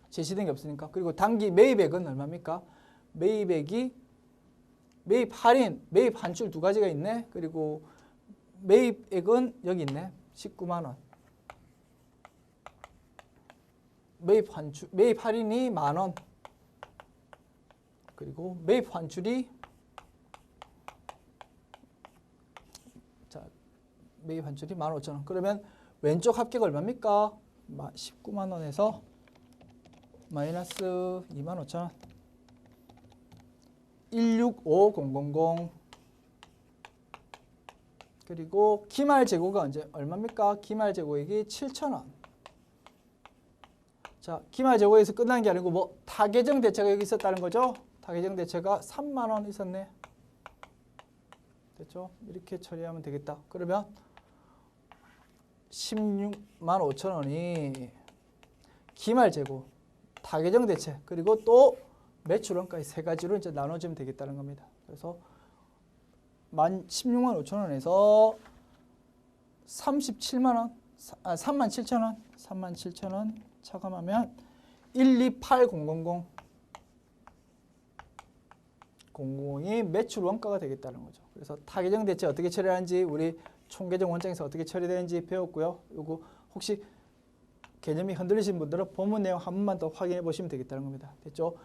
A: 제시된 게 없으니까. 그리고 단기 매입액은 얼마입니까? 매입액이 매입 할인, 매입 환출 2가지가 있네. 그리고 매입액은 여기 있네. 19만 원. 매입 할인이 10,000원. 그리고 매입 환출이 자, 매입 환출이 15,000원. 그러면 왼쪽 합계가 얼마입니까? 19만 원에서 마이너스 25,000원. 165000. 그리고 기말 재고가 언제 얼마입니까? 기말 재고액이 7,000원. 자, 기말 재고에서 끝난 게 아니고 뭐 타계정 대체가 여기 있었다는 거죠. 타계정 대체가 3만 원 있었네. 됐죠? 이렇게 처리하면 되겠다. 그러면 16만 5천 원이 기말 재고, 타계정 대체, 그리고 또 매출 원가의 3가지로 이제 나눠주면 되겠다는 겁니다. 그래서 16만 5천 원에서 37만 원, 3만 7천 원, 3만 7천 원 차감하면 128000 002 매출 원가가 되겠다는 거죠. 그래서 타계정 대체 어떻게 처리하는지 우리 총계정 원장에서 어떻게 처리되는지 배웠고요. 요거 혹시 개념이 흔들리신 분들은 본문 내용 한 번만 더 확인해 보시면 되겠다는 겁니다. 됐죠?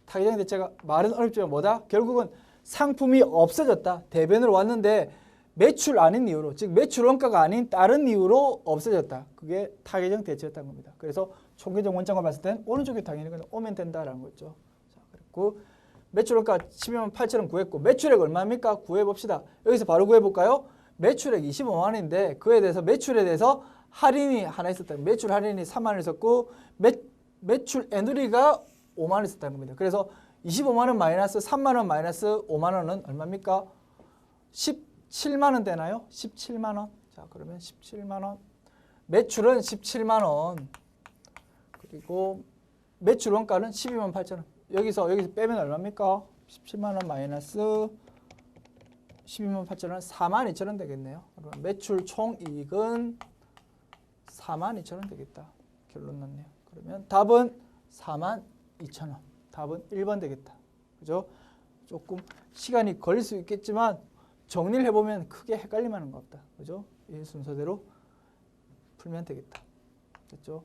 A: 타계정 대체가 말은 어렵지만 뭐다? 결국은 상품이 없어졌다. 대변으로 왔는데 매출 아닌 이유로, 즉 매출 원가가 아닌 다른 이유로 없어졌다. 그게 타계정 대체였다는 겁니다. 그래서 총계정 원장을 봤을 땐 오른쪽에 당연히 오면 된다라는 거죠. 자, 그리고 매출 원가 12만 8천 원 구했고 매출액 얼마입니까? 구해봅시다. 여기서 바로 구해볼까요? 매출액 25만 원인데 그에 대해서 매출에 대해서 할인이 하나 있었다. 매출 할인이 3만 원 있었고 매출 애누리가 5만 원 있었다는 겁니다. 그래서 25만 원 마이너스 3만 원 마이너스 5만 원은 얼마입니까? 17만 원 되나요? 17만 원. 자, 그러면 17만 원. 매출은 17만 원. 그리고 매출 원가는 12만 8천 원. 여기서 빼면 얼마입니까? 17만 원 마이너스 12만 8천 원 4만 2천 원 되겠네요. 그러면 매출 총이익은 4만 2천 원 되겠다. 결론 났네요. 그러면 답은 4만 2천 원. 답은 1번 되겠다. 그죠? 조금 시간이 걸릴 수 있겠지만 정리를 해보면 크게 헷갈릴 만한 거 없다. 그죠? 이 순서대로 풀면 되겠다. 됐죠?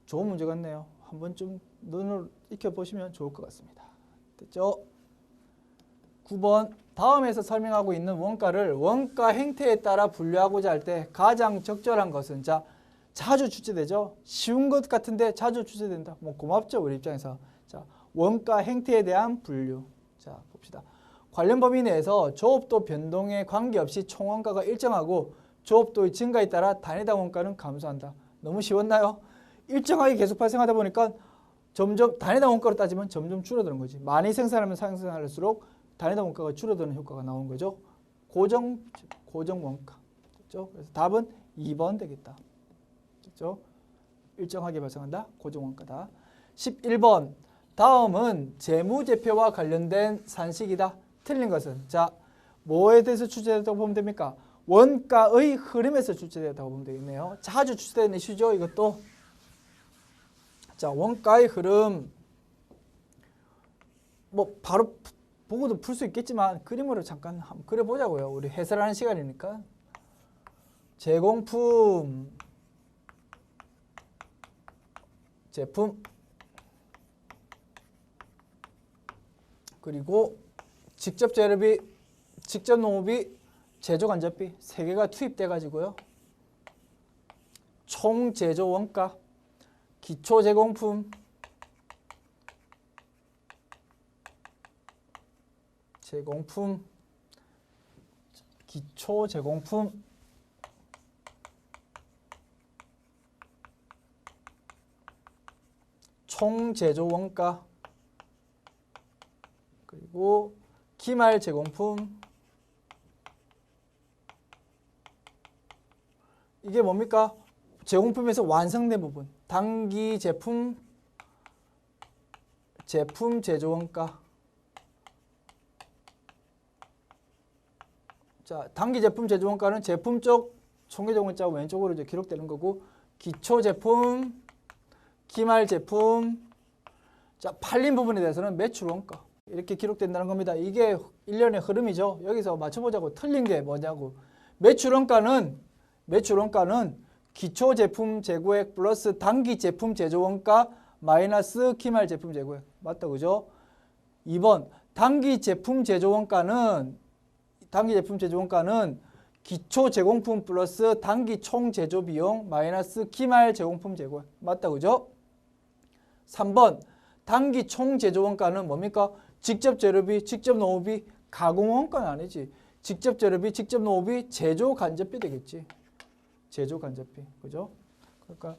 A: 좋은 문제 같네요. 한번 좀 눈을 익혀보시면 좋을 것 같습니다. 됐죠? 9번 다음에서 설명하고 있는 원가를 원가 행태에 따라 분류하고자 할 때 가장 적절한 것은 자 자주 출제되죠. 쉬운 것 같은데 자주 출제된다. 뭐 고맙죠 우리 입장에서. 자 원가 행태에 대한 분류. 자 봅시다. 관련 범위 내에서 조업도 변동에 관계없이 총원가가 일정하고 조업도의 증가에 따라 단위당 원가는 감소한다. 너무 쉬웠나요? 일정하게 계속 발생하다 보니까 점점 단위당 원가로 따지면 점점 줄어드는 거지. 많이 생산하면 생산할수록 단위당 원가가 줄어드는 효과가 나오는 거죠. 고정 원가. 됐죠? 그래서 답은 2번 되겠다. 됐죠? 일정하게 발생한다. 고정 원가다. 11번 다음은 재무제표와 관련된 산식이다. 틀린 것은 자 뭐에 대해서 출제됐다고 보면 됩니까? 원가의 흐름에서 출제됐다고 보면 되겠네요. 자주 출제되는 이슈죠. 이것도 자 원가의 흐름 뭐 바로 보고도 풀 수 있겠지만 그림으로 잠깐 한번 그려보자고요. 우리 해설하는 시간이니까. 제공품, 제품, 그리고 직접 재료비, 직접 농업비, 제조 간접비 세 개가 투입돼 가지고요. 총 제조 원가, 기초 제공품, 기초 제공품, 총 제조 원가, 그리고 기말 제공품. 이게 뭡니까? 제공품에서 완성된 부분. 단기 제품 제조 원가. 자, 단기 제품 제조 원가는 제품 쪽 총계적 원자 왼쪽으로 이제 기록되는 거고, 기초 제품, 기말 제품, 자, 팔린 부분에 대해서는 매출 원가. 이렇게 기록된다는 겁니다. 이게 일련의 흐름이죠. 여기서 맞춰보자고. 틀린 게 뭐냐고. 매출 원가는 기초 제품 재고액 플러스 단기 제품 제조 원가 마이너스 기말 제품 재고액. 맞다, 그죠? 2번 단기 제품 제조 원가는 기초 제공품 플러스 단기 총 제조 비용 마이너스 기말 제공품 재고액. 맞다, 그죠? 3번 단기 총 제조 원가는 뭡니까? 직접 재료비, 직접 농업비, 가공 원가는 아니지. 직접 재료비, 직접 농업비, 제조 간접비 되겠지. 제조 간접비. 그죠? 그러니까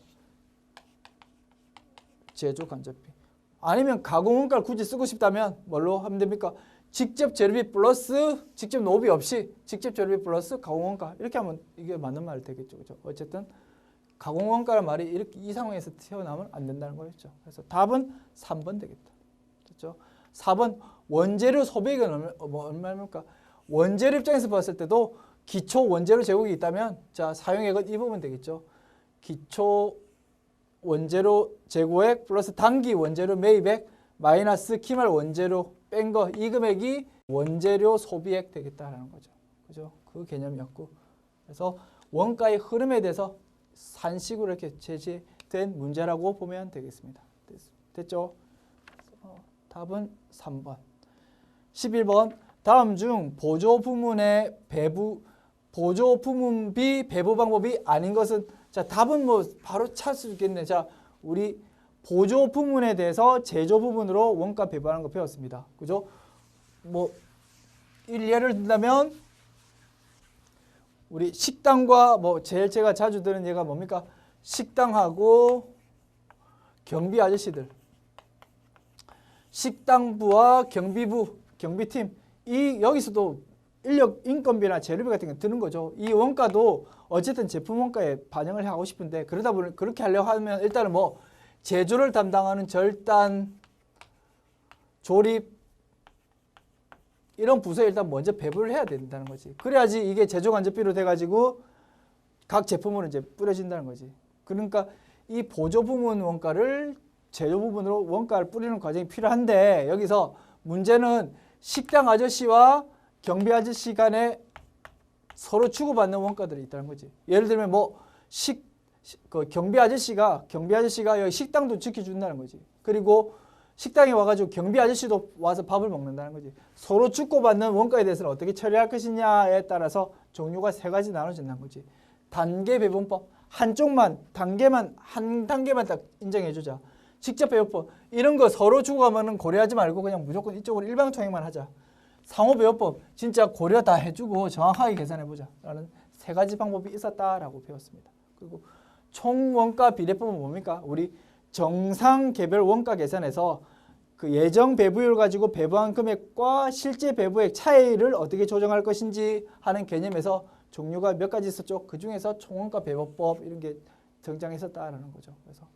A: 제조 간접비. 아니면 가공 원가를 굳이 쓰고 싶다면 뭘로 하면 됩니까? 직접 재료비 플러스 직접 농업비 없이 직접 재료비 플러스 가공 원가. 이렇게 하면 이게 맞는 말이 되겠죠. 그죠? 어쨌든 가공 원가라는 말이 이렇게 이 상황에서 튀어나오면 안 된다는 거였죠. 그래서 답은 3번 되겠다. 됐죠? 4번 원재료 소비액은 얼마입니까? 원재료 입장에서 봤을 때도 기초 원재료 제공이 있다면 자 사용액은 이 부분 되겠죠. 기초 원재료 재고액 플러스 단기 원재료 매입액 마이너스 기말 원재료 뺀 거 이 금액이 원재료 소비액 되겠다라는 거죠. 그죠? 그 개념이었고 그래서 원가의 흐름에 대해서 산식으로 이렇게 제시된 문제라고 보면 되겠습니다. 됐죠? 답은 3번. 11번 다음 중 보조 부문비 배부 방법이 아닌 것은 자 답은 뭐 바로 찾을 수 있겠네. 자 우리 보조 부문에 대해서 제조 부분으로 원가 배분하는 거 배웠습니다. 그죠? 뭐 예를 든다면 우리 식당과 뭐 제가 자주 드는 예가 뭡니까? 식당하고 경비 아저씨들. 식당부와 경비부, 경비팀 여기서도 인력 인건비나 재료비 같은 게 드는 거죠. 이 원가도 어쨌든 제품 원가에 반영을 하고 싶은데 그러다 보니 그렇게 하려고 하면 일단은 뭐 제조를 담당하는 절단, 조립 이런 부서에 일단 먼저 배부를 해야 된다는 거지. 그래야지 이게 제조 간접비로 돼가지고 각 제품으로 이제 뿌려진다는 거지. 그러니까 이 보조 부문 원가를 제조 부분으로 원가를 뿌리는 과정이 필요한데 여기서 문제는 식당 아저씨와 경비 아저씨 간에 서로 주고받는 원가들이 있다는 거지. 예를 들면 뭐 경비 아저씨가 여기 식당도 지켜준다는 거지. 그리고 식당에 와가지고 경비 아저씨도 와서 밥을 먹는다는 거지. 서로 주고받는 원가에 대해서는 어떻게 처리할 것이냐에 따라서 종류가 세 가지 나눠진다는 거지. 단계 배분법, 한 단계만 딱 인정해주자. 직접 배분법, 이런 거 서로 주고가면은 고려하지 말고 그냥 무조건 이쪽으로 일방통행만 하자. 상호배분법, 진짜 고려 다 해주고 정확하게 계산해보자 라는 세 가지 방법이 있었다라고 배웠습니다. 그리고 총원가 비례법은 뭡니까? 우리 정상 개별 원가 계산에서 그 예정 배부율 가지고 배부한 금액과 실제 배부액 차이를 어떻게 조정할 것인지 하는 개념에서 종류가 몇 가지 있었죠. 그 중에서 총원가 배분법 이런 게 등장했었다라는 거죠. 그래서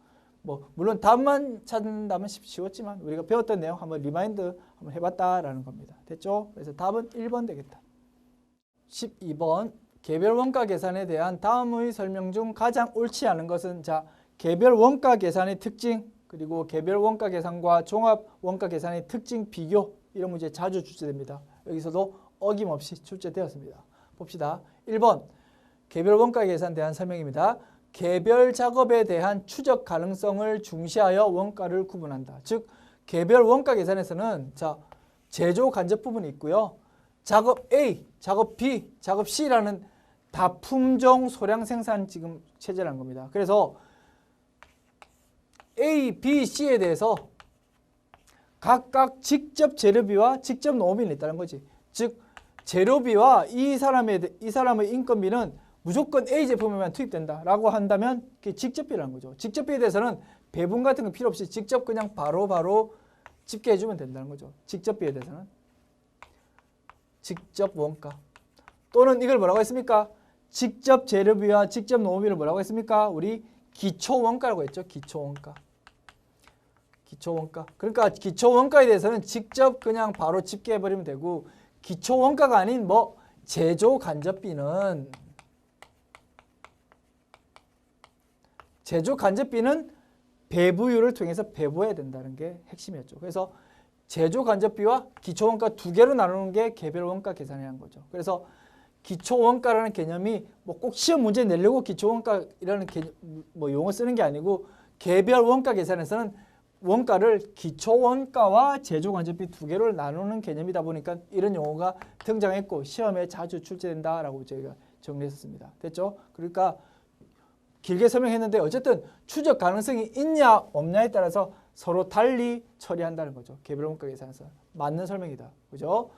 A: 뭐 물론 답만 찾는다면 쉬웠지만 우리가 배웠던 내용 한번 리마인드 한번 해봤다라는 겁니다. 됐죠? 그래서 답은 1번 되겠다. 12번 개별 원가 계산에 대한 다음의 설명 중 가장 옳지 않은 것은 자 개별 원가 계산의 특징 그리고 개별 원가 계산과 종합 원가 계산의 특징 비교 이런 문제 자주 출제됩니다. 여기서도 어김없이 출제되었습니다. 봅시다. 1번 개별 원가 계산에 대한 설명입니다. 개별 작업에 대한 추적 가능성을 중시하여 원가를 구분한다. 즉 개별 원가 계산에서는 자 제조 간접 부분이 있고요. 작업 A, 작업 B, 작업 C라는 다품종 소량 생산 지금 체제라는 겁니다. 그래서 A, B, C에 대해서 각각 직접 재료비와 직접 노무비는 있다는 거지. 즉 재료비와 이 사람의 인건비는 무조건 A 제품에만 투입된다라고 한다면 그게 직접비라는 거죠. 직접비에 대해서는 배분 같은 거 필요 없이 직접 그냥 바로 집계해주면 된다는 거죠. 직접비에 대해서는. 직접 원가. 또는 이걸 뭐라고 했습니까? 직접 재료비와 직접 노무비를 뭐라고 했습니까? 우리 기초원가라고 했죠. 기초원가. 기초원가. 그러니까 기초원가에 대해서는 직접 그냥 바로 집계해버리면 되고 기초원가가 아닌 뭐 제조 간접비는 배부율을 통해서 배부해야 된다는 게 핵심이었죠. 그래서 제조 간접비와 기초원가 두 개로 나누는 게 개별 원가 계산이라는 거죠. 그래서 기초원가라는 개념이 뭐 꼭 시험 문제 내려고 기초원가라는 뭐 용어 쓰는 게 아니고 개별 원가 계산에서는 원가를 기초원가와 제조 간접비 두 개로 나누는 개념이다 보니까 이런 용어가 등장했고 시험에 자주 출제된다라고 저희가 정리했었습니다. 됐죠? 그러니까 길게 설명했는데 어쨌든 추적 가능성이 있냐 없냐에 따라서 서로 달리 처리한다는 거죠. 개별 원가 계산에서 맞는 설명이다. 그죠?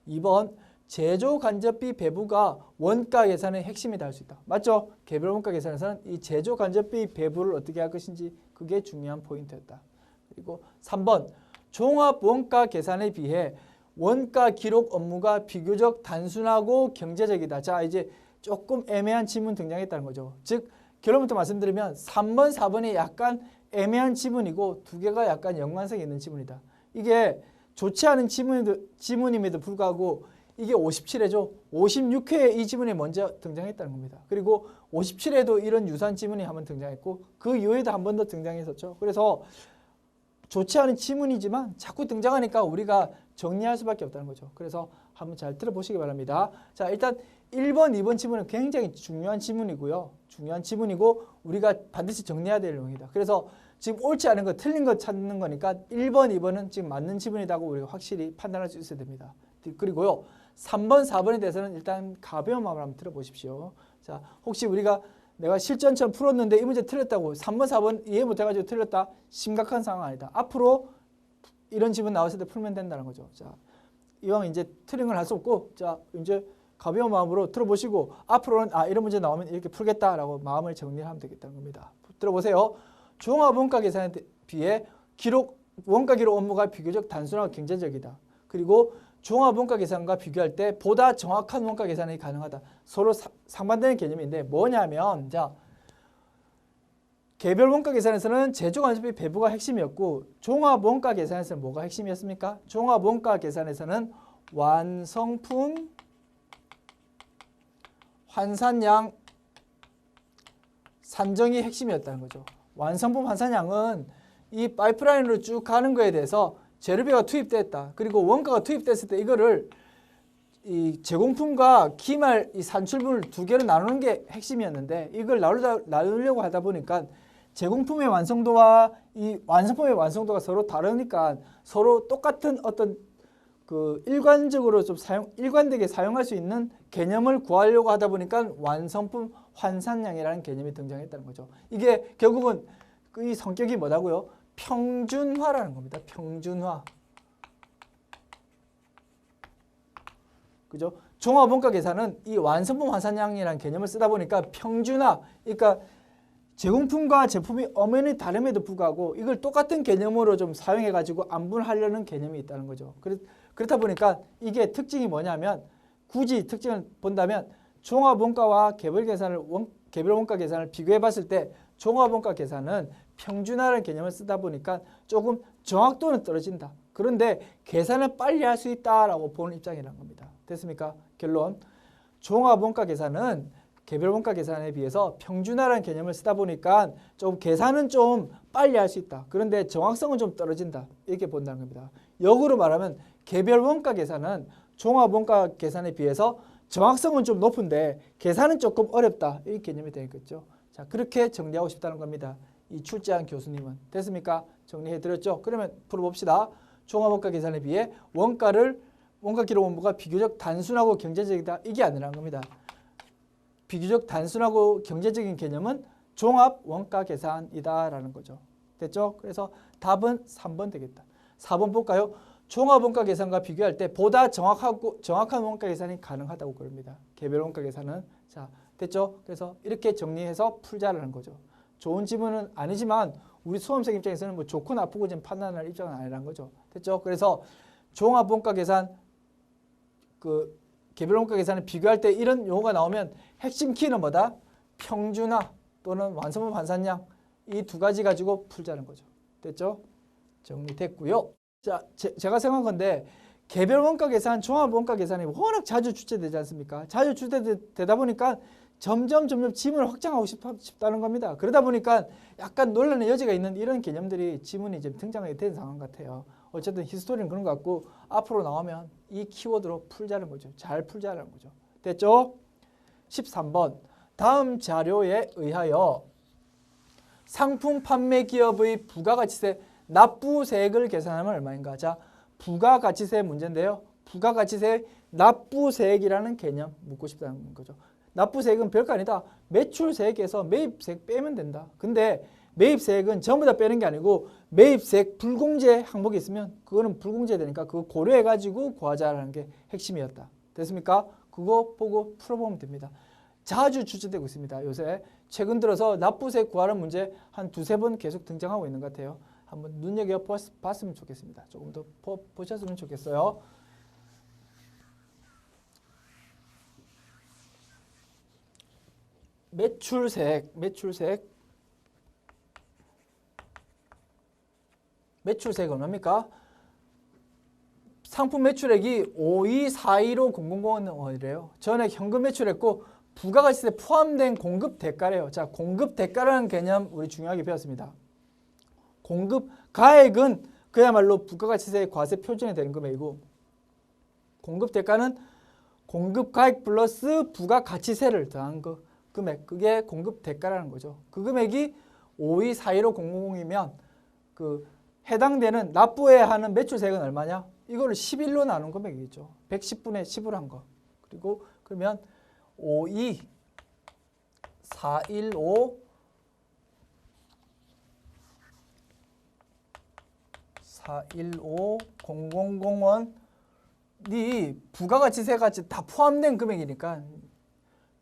A: 2번 제조 간접비 배부가 원가 계산의 핵심이다 할 수 있다. 맞죠? 개별 원가 계산에서는 이 제조 간접비 배부를 어떻게 할 것인지 그게 중요한 포인트였다. 그리고 3번 종합 원가 계산에 비해 원가 기록 업무가 비교적 단순하고 경제적이다. 자 이제 조금 애매한 지문 등장했다는 거죠. 즉 결론부터 말씀드리면 3번, 4번이 약간 애매한 지문이고 두 개가 약간 연관성이 있는 지문이다. 이게 좋지 않은 지문임에도 불구하고 이게 57회죠. 56회에 이 지문이 먼저 등장했다는 겁니다. 그리고 57회에도 이런 유사한 지문이 한번 등장했고 그 이후에도 한 번 더 등장했었죠. 그래서 좋지 않은 지문이지만 자꾸 등장하니까 우리가 정리할 수밖에 없다는 거죠. 그래서 한번 잘 들어보시기 바랍니다. 자, 일단 1번, 2번 지문은 굉장히 중요한 지문이고요. 중요한 지문이고 우리가 반드시 정리해야 될 내용이다. 그래서 지금 옳지 않은 거, 틀린 거 찾는 거니까 1번, 2번은 지금 맞는 지문이라고 우리가 확실히 판단할 수 있어야 됩니다. 그리고요. 3번, 4번에 대해서는 일단 가벼운 마음으로 한번 들어보십시오. 자, 혹시 내가 실전처럼 풀었는데 이 문제 틀렸다고 3번, 4번 이해 못해가지고 틀렸다? 심각한 상황 아니다. 앞으로 이런 지문 나왔을 때 풀면 된다는 거죠. 자, 이왕 이제 틀린 걸 할 수 없고 자, 이제 가벼운 마음으로 들어보시고 앞으로는 이런 문제 나오면 이렇게 풀겠다라고 마음을 정리하면 되겠다는 겁니다. 들어보세요. 종합 원가 계산에 비해 원가 기록 업무가 비교적 단순하고 경제적이다. 그리고 종합 원가 계산과 비교할 때 보다 정확한 원가 계산이 가능하다. 서로 상반되는 개념인데 뭐냐면 자 개별 원가 계산에서는 제조 간접비 배부가 핵심이었고 종합 원가 계산에서는 뭐가 핵심이었습니까? 종합 원가 계산에서는 완성품 환산량 산정이 핵심이었다는 거죠. 완성품 환산량은 이 파이프라인으로 쭉 가는 거에 대해서 재료비가 투입됐다. 그리고 원가가 투입됐을 때 이거를 이 제공품과 기말 이 산출분을 두 개로 나누는 게 핵심이었는데 이걸 나누려고 하다 보니까 제공품의 완성도와 이 완성품의 완성도가 서로 다르니까 서로 똑같은 어떤 그 일관적으로 좀 일관되게 사용할 수 있는 개념을 구하려고 하다 보니까 완성품 환산량이라는 개념이 등장했다는 거죠. 이게 결국은 이 성격이 뭐라고요? 평준화라는 겁니다. 평준화. 그죠? 종합원가 계산은 이 완성품 환산량이라는 개념을 쓰다 보니까 평준화, 그러니까 제공품과 제품이 엄연히 다름에도 불구하고 이걸 똑같은 개념으로 좀 사용해가지고 안분하려는 개념이 있다는 거죠. 그렇다 보니까 이게 특징이 뭐냐면 굳이 특징을 본다면 종합원가와 개별원가 계산을 비교해봤을 때 종합원가 계산은 평준화라는 개념을 쓰다 보니까 조금 정확도는 떨어진다. 그런데 계산을 빨리 할 수 있다라고 보는 입장이라는 겁니다. 됐습니까? 결론. 종합원가 계산은 개별원가 계산에 비해서 평준화라는 개념을 쓰다 보니까 좀 계산은 좀 빨리 할 수 있다. 그런데 정확성은 좀 떨어진다. 이렇게 본다는 겁니다. 역으로 말하면 개별원가 계산은 종합원가 계산에 비해서 정확성은 좀 높은데 계산은 조금 어렵다. 이 개념이 되겠죠. 자, 그렇게 정리하고 싶다는 겁니다. 이 출제한 교수님은. 됐습니까? 정리해드렸죠? 그러면 풀어봅시다. 종합원가 계산에 비해 원가 기록 원부가 비교적 단순하고 경제적이다. 이게 아니라는 겁니다. 비교적 단순하고 경제적인 개념은 종합 원가 계산이다라는 거죠. 됐죠? 그래서 답은 3번 되겠다. 4번 볼까요? 종합 원가 계산과 비교할 때 보다 정확한 원가 계산이 가능하다고 그럽니다. 개별 원가 계산은. 자, 됐죠? 그래서 이렇게 정리해서 풀자라는 거죠. 좋은 지문은 아니지만 우리 수험생 입장에서는 뭐 좋고 나쁘고 지금 판단할 입장은 아니라는 거죠. 됐죠? 그래서 종합 원가 계산 개별 원가 계산을 비교할 때 이런 용어가 나오면 핵심 키는 뭐다? 평준화 또는 완성품 환산량 이 두 가지 가지고 풀자는 거죠. 됐죠? 정리됐고요. 자, 제가 생각한 건데 개별 원가 계산, 종합 원가 계산이 워낙 자주 출제되지 않습니까? 자주 출제되다 보니까 점점 지문을 확장하고 싶다는 겁니다. 그러다 보니까 약간 논란의 여지가 있는 이런 개념들이 지문이 좀 등장하게 된 상황 같아요. 어쨌든 히스토리는 그런 것 같고 앞으로 나오면 이 키워드로 풀자는 거죠. 잘 풀자는 거죠. 됐죠? 13번 다음 자료에 의하여 상품 판매 기업의 부가가치세 납부세액을 계산하면 얼마인가? 자, 부가가치세 문제인데요. 부가가치세 납부세액이라는 개념 묻고 싶다는 거죠. 납부세액은 별거 아니다. 매출세액에서 매입세액 빼면 된다. 근데 매입세액은 전부 다 빼는 게 아니고 매입세액 불공제 항목이 있으면 그거는 불공제 되니까 그거 고려해가지고 구하자라는 게 핵심이었다. 됐습니까? 그거 보고 풀어보면 됩니다. 자주 출제되고 있습니다. 요새 최근 들어서 납부세액 구하는 문제 한 두세 번 계속 등장하고 있는 것 같아요. 한번 눈여겨봤으면 좋겠습니다. 조금 더 보셨으면 좋겠어요. 매출세액 얼마입니까? 상품 매출액이 5241500원이래요. 전액 현금 매출했고 부가가치세 포함된 공급 대가래요. 자, 공급 대가라는 개념 우리 중요하게 배웠습니다. 공급 가액은 그야말로 부가가치세 과세 표준이 되는 금액이고 공급 대가는 공급 가액 플러스 부가가치세를 더한 그 금액, 그게 공급 대가라는 거죠. 그 금액이 5241500이면 그 해당되는 납부해야 하는 매출세액은 얼마냐? 이거를 11로 나눈 금액이겠죠. 110분의 10으로 한 거. 그리고 그러면 415,000원이 부가가치세까지 다 포함된 금액이니까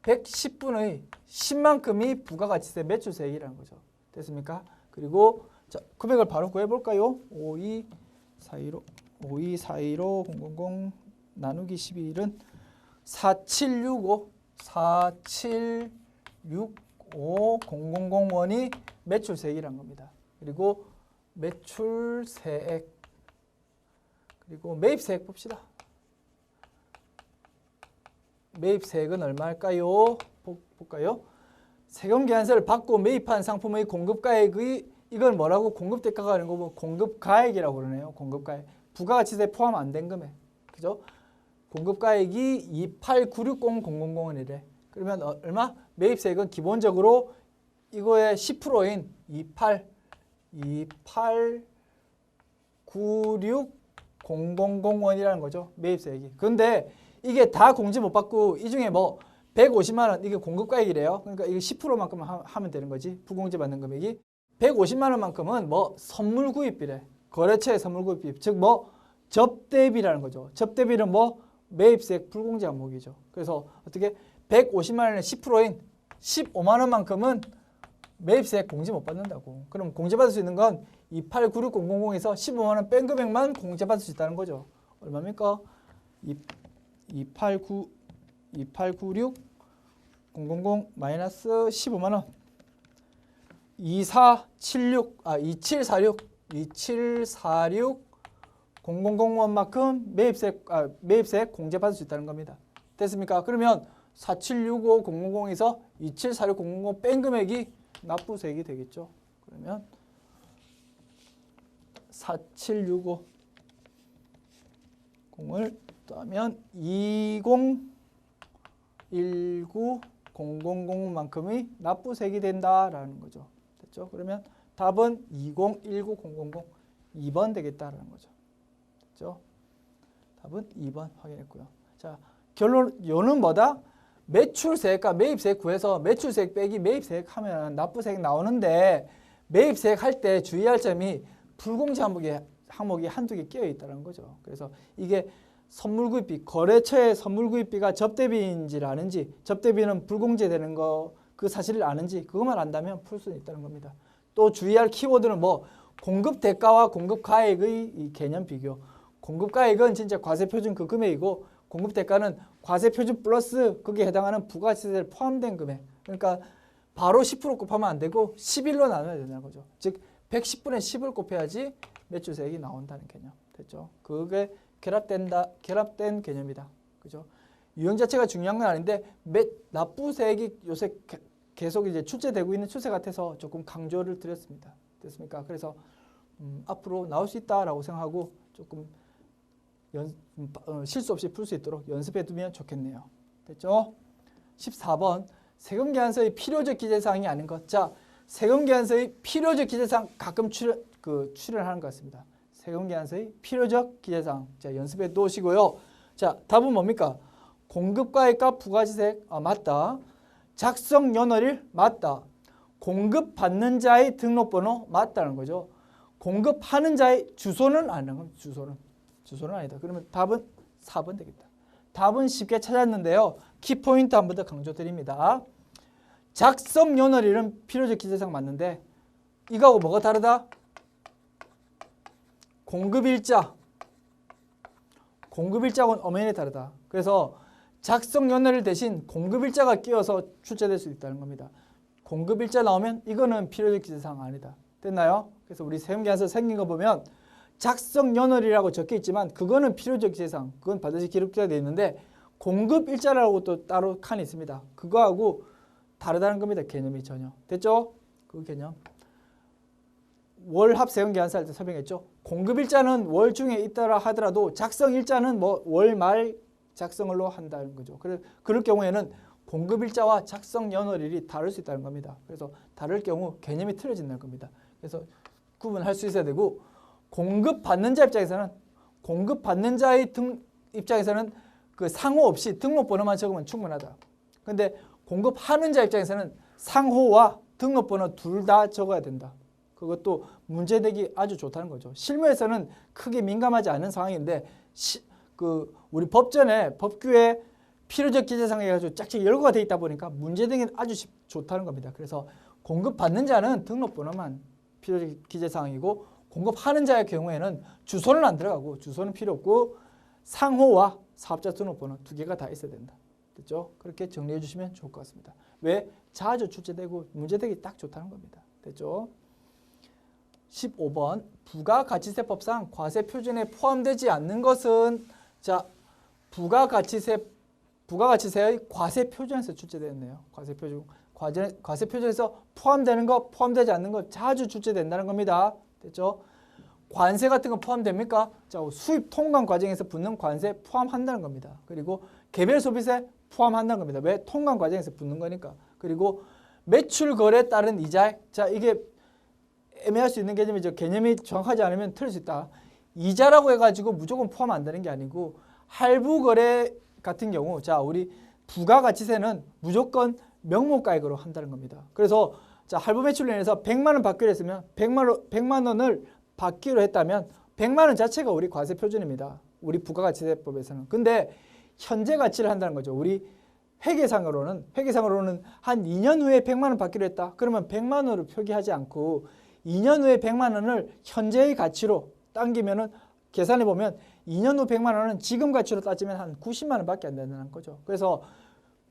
A: 110분의 10만큼이 부가가치세 매출세액이라는 거죠. 됐습니까? 그리고 자, 금액을 바로 구해볼까요? 52415,000 나누기 11은 4765,000원이 매출세액이란 겁니다. 그리고 매출세액 그리고 매입세액 봅시다. 매입세액은 얼마일까요? 볼까요? 세금계산서를 받고 매입한 상품의 공급가액의 이걸 뭐라고 공급대가가 아닌 거고 공급가액이라고 그러네요. 공급가액. 부가가치세 포함 안 된 금액. 그죠? 공급가액이 2896000원이래. 그러면 얼마? 매입세액은 기본적으로 이거의 10%인 2896000원이라는 거죠. 매입세액이. 근데 이게 다 공제 못 받고 이 중에 뭐 150만 원 이게 공급가액이래요. 그러니까 이게 10%만큼 하면 되는 거지. 부공제 받는 금액이. 150만 원만큼은 뭐 선물 구입비래. 거래처의 선물 구입비. 즉 뭐 접대비라는 거죠. 접대비는 뭐 매입세액 불공제 항목이죠. 그래서 어떻게 150만 원의 10%인 15만 원만큼은 매입세액 공제 못 받는다고. 그럼 공제받을 수 있는 건 2896000에서 15만 원 뺀 금액만 공제받을 수 있다는 거죠. 얼마입니까? 2896000 마이너스 15만 원. 2746 0001만큼 매입세액 공제받을 수 있다는 겁니다. 됐습니까? 그러면 4765000에서 2746000 뺀 금액이 납부세액이 되겠죠. 그러면 47650을 더하면 2019000만큼의 납부세액이 된다라는 거죠. 됐죠? 그러면 답은 2019000 2번 되겠다라는 거죠. 됐죠? 답은 2번 확인했고요. 자, 결론 요는 뭐다? 매출세액과 매입세액 구해서 매출세액 빼기 매입세액 하면 납부세액 나오는데 매입세액 할 때 주의할 점이 불공제 항목이 한두 개 끼어 있다는 거죠. 그래서 이게 선물구입비, 거래처의 선물구입비가 접대비인지를 아는지, 접대비는 불공제되는 거 그 사실을 아는지 그것만 안다면 풀 수 있다는 겁니다. 또 주의할 키워드는 뭐 공급대가와 공급가액의 이 개념 비교. 공급가액은 진짜 과세표준 그 금액이고 공급대가는 과세표준 플러스 거기에 해당하는 부가세를 포함된 금액. 그러니까 바로 10% 곱하면 안 되고 11로 나눠야 된다는 거죠. 즉 110분의 10을 곱해야지 매출세액이 나온다는 개념. 됐죠? 그게 결합된 개념이다. 그죠? 유형 자체가 중요한 건 아닌데 납부세액이 요새 계속 이제 출제되고 있는 추세 같아서 조금 강조를 드렸습니다. 됐습니까? 그래서 앞으로 나올 수 있다라고 생각하고 조금 실수 없이 풀 수 있도록 연습해 두면 좋겠네요. 됐죠? 14번 세금계산서의 필요적 기재사항이 아닌 것. 자, 세금계산서의 필요적 기재사항 가끔 출연하는 것 같습니다. 세금계산서의 필요적 기재사항. 자, 연습해 놓으시고요. 자, 답은 뭡니까? 공급가액과 부가세액 맞다. 작성연월일 맞다. 공급받는 자의 등록번호 맞다는 거죠. 공급하는 자의 주소는 아닌 겁니다. 주소는 아니다. 그러면 답은 4번 되겠다. 답은 쉽게 찾았는데요. 키포인트 한 번 더 강조드립니다. 작성연월일은 필요적 기재사항 맞는데 이거하고 뭐가 다르다? 공급일자하고는 엄연히 다르다. 그래서 작성연월일 대신 공급일자가 끼어서 출제될 수 있다는 겁니다. 공급일자 나오면 이거는 필요적 기재사항 아니다. 됐나요? 그래서 우리 세금계산서 생긴 거 보면 작성연월이라고 적혀 있지만 그거는 필요적 기재사항. 그건 반드시 기록되어야 되어 있는데 공급일자라고 또 따로 칸이 있습니다. 그거하고 다르다는 겁니다. 개념이 전혀. 됐죠? 그 개념. 월합 세금계산서 할 때 설명했죠. 공급일자는 월 중에 있더라 하더라도 작성일자는 뭐 월 말 작성일로 한다는 거죠. 그럴 경우에는 공급일자와 작성연월일이 다를 수 있다는 겁니다. 그래서 다를 경우 개념이 틀어진다는 겁니다. 그래서 구분할 수 있어야 되고 공급받는 자 입장에서는 그 상호 없이 등록번호만 적으면 충분하다. 근데 공급하는 자 입장에서는 상호와 등록번호 둘 다 적어야 된다. 그것도 문제되기 아주 좋다는 거죠. 실무에서는 크게 민감하지 않은 상황인데 우리 법규에 필요적 기재사항 해가지고 짝짝 열거가 돼 있다 보니까 문제되기 아주 좋다는 겁니다. 그래서 공급받는 자는 등록번호만 필요적 기재사항이고 공급하는 자의 경우에는 주소는 안 들어가고 주소는 필요 없고 상호와 사업자 등록번호 두 개가 다 있어야 된다. 됐죠? 그렇게 정리해 주시면 좋을 것 같습니다. 왜? 자주 출제되고 문제되기 딱 좋다는 겁니다. 됐죠? 15번 부가가치세법상 과세표준에 포함되지 않는 것은 자 부가가치세의 과세표준에서 출제되었네요. 과세표준에서 포함되는 것, 포함되지 않는 것 자주 출제된다는 겁니다. 됐죠? 관세 같은 거 포함됩니까? 자, 수입 통관 과정에서 붙는 관세 포함한다는 겁니다. 그리고 개별 소비세 포함한다는 겁니다. 왜? 통관 과정에서 붙는 거니까. 그리고 매출 거래에 따른 이자. 자, 이게 애매할 수 있는 개념이죠. 개념이 정확하지 않으면 틀릴 수 있다. 이자라고 해가지고 무조건 포함 안 되는 게 아니고 할부 거래 같은 경우 자, 우리 부가가치세는 무조건 명목가액으로 한다는 겁니다. 그래서 자, 할부 매출로 인해서 100만 원 받기로 했으면 100만 원을 받기로 했다면 100만 원 자체가 우리 과세 표준입니다. 우리 부가가치세법에서는. 근데 현재 가치를 한다는 거죠. 우리 회계상으로는 한 2년 후에 100만 원 받기로 했다. 그러면 100만 원을 표기하지 않고 2년 후에 100만 원을 현재의 가치로 당기면은 계산해 보면 2년 후 100만 원은 지금 가치로 따지면 한 90만 원밖에 안 된다는 거죠. 그래서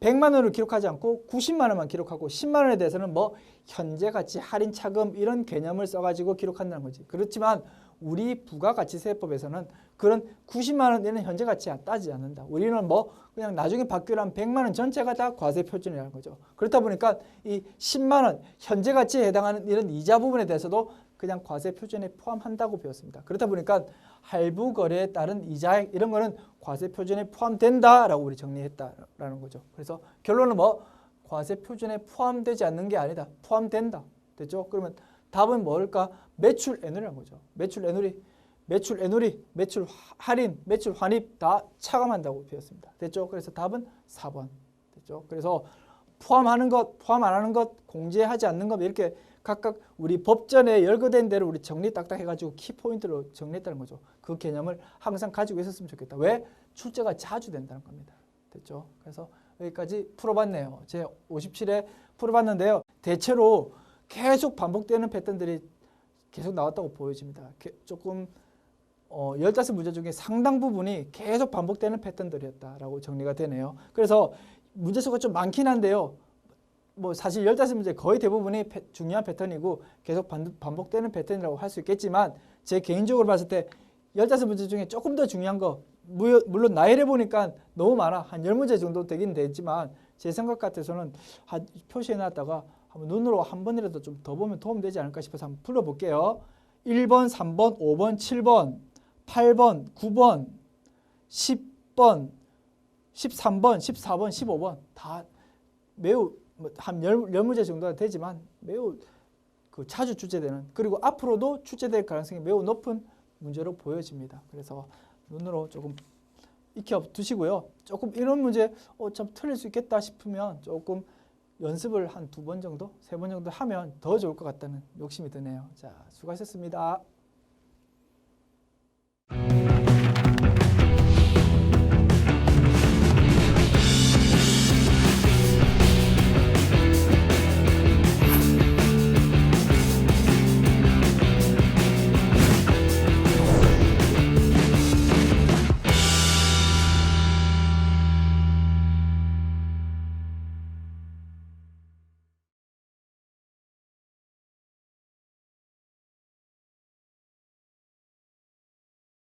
A: 100만 원을 기록하지 않고 90만 원만 기록하고 10만 원에 대해서는 뭐 현재 가치, 할인 차금 이런 개념을 써가지고 기록한다는 거지. 그렇지만 우리 부가가치세법에서는 그런 90만 원 되는 현재 가치 따지지 않는다. 우리는 뭐 그냥 나중에 받기로 한 100만 원 전체가 다 과세 표준이라는 거죠. 그렇다 보니까 이 10만 원 현재 가치에 해당하는 이런 이자 부분에 대해서도 그냥 과세 표준에 포함한다고 배웠습니다. 그렇다 보니까 할부 거래에 따른 이자액 이런 거는 과세 표준에 포함된다라고 우리 정리했다라는 거죠. 그래서 결론은 뭐 과세 표준에 포함되지 않는 게 아니다. 포함된다. 됐죠? 그러면 답은 뭘까? 매출 애누리라는 거죠. 매출 애누리, 매출 할인, 매출 환입 다 차감한다고 배웠습니다. 됐죠? 그래서 답은 4번. 됐죠? 그래서 포함하는 것, 포함 안 하는 것, 공제하지 않는 것 이렇게 각각 우리 법전에 열거된 대로 우리 정리 딱딱 해가지고 키포인트로 정리했다는 거죠. 그 개념을 항상 가지고 있었으면 좋겠다. 왜? 출제가 자주 된다는 겁니다. 됐죠? 그래서 여기까지 풀어봤네요. 제 57회 풀어봤는데요. 대체로 계속 반복되는 패턴들이 계속 나왔다고 보여집니다. 조금 15문제 중에 상당 부분이 계속 반복되는 패턴들이었다라고 정리가 되네요. 그래서 문제 수가 좀 많긴 한데요. 뭐 사실 15문제 거의 대부분이 중요한 패턴이고 계속 반복되는 패턴이라고 할 수 있겠지만 제 개인적으로 봤을 때 15문제 중에 조금 더 중요한 거 물론 나열해 보니까 너무 많아. 한 10문제 정도 되긴 되지만 제 생각 같아서는 표시해 놨다가 한번 눈으로 한 번이라도 좀 더 보면 도움되지 않을까 싶어서 한번 풀어볼게요. 1번, 3번, 5번, 7번, 8번, 9번, 10번, 13번, 14번, 15번 다 매우 한 10문제 정도가 되지만 매우 자주 출제되는 그리고 앞으로도 출제될 가능성이 매우 높은 문제로 보여집니다. 그래서 눈으로 조금 익혀 두시고요. 조금 이런 문제 좀 틀릴 수 있겠다 싶으면 조금 연습을 한 2번 정도, 3번 정도 하면 더 좋을 것 같다는 욕심이 드네요. 자, 수고하셨습니다.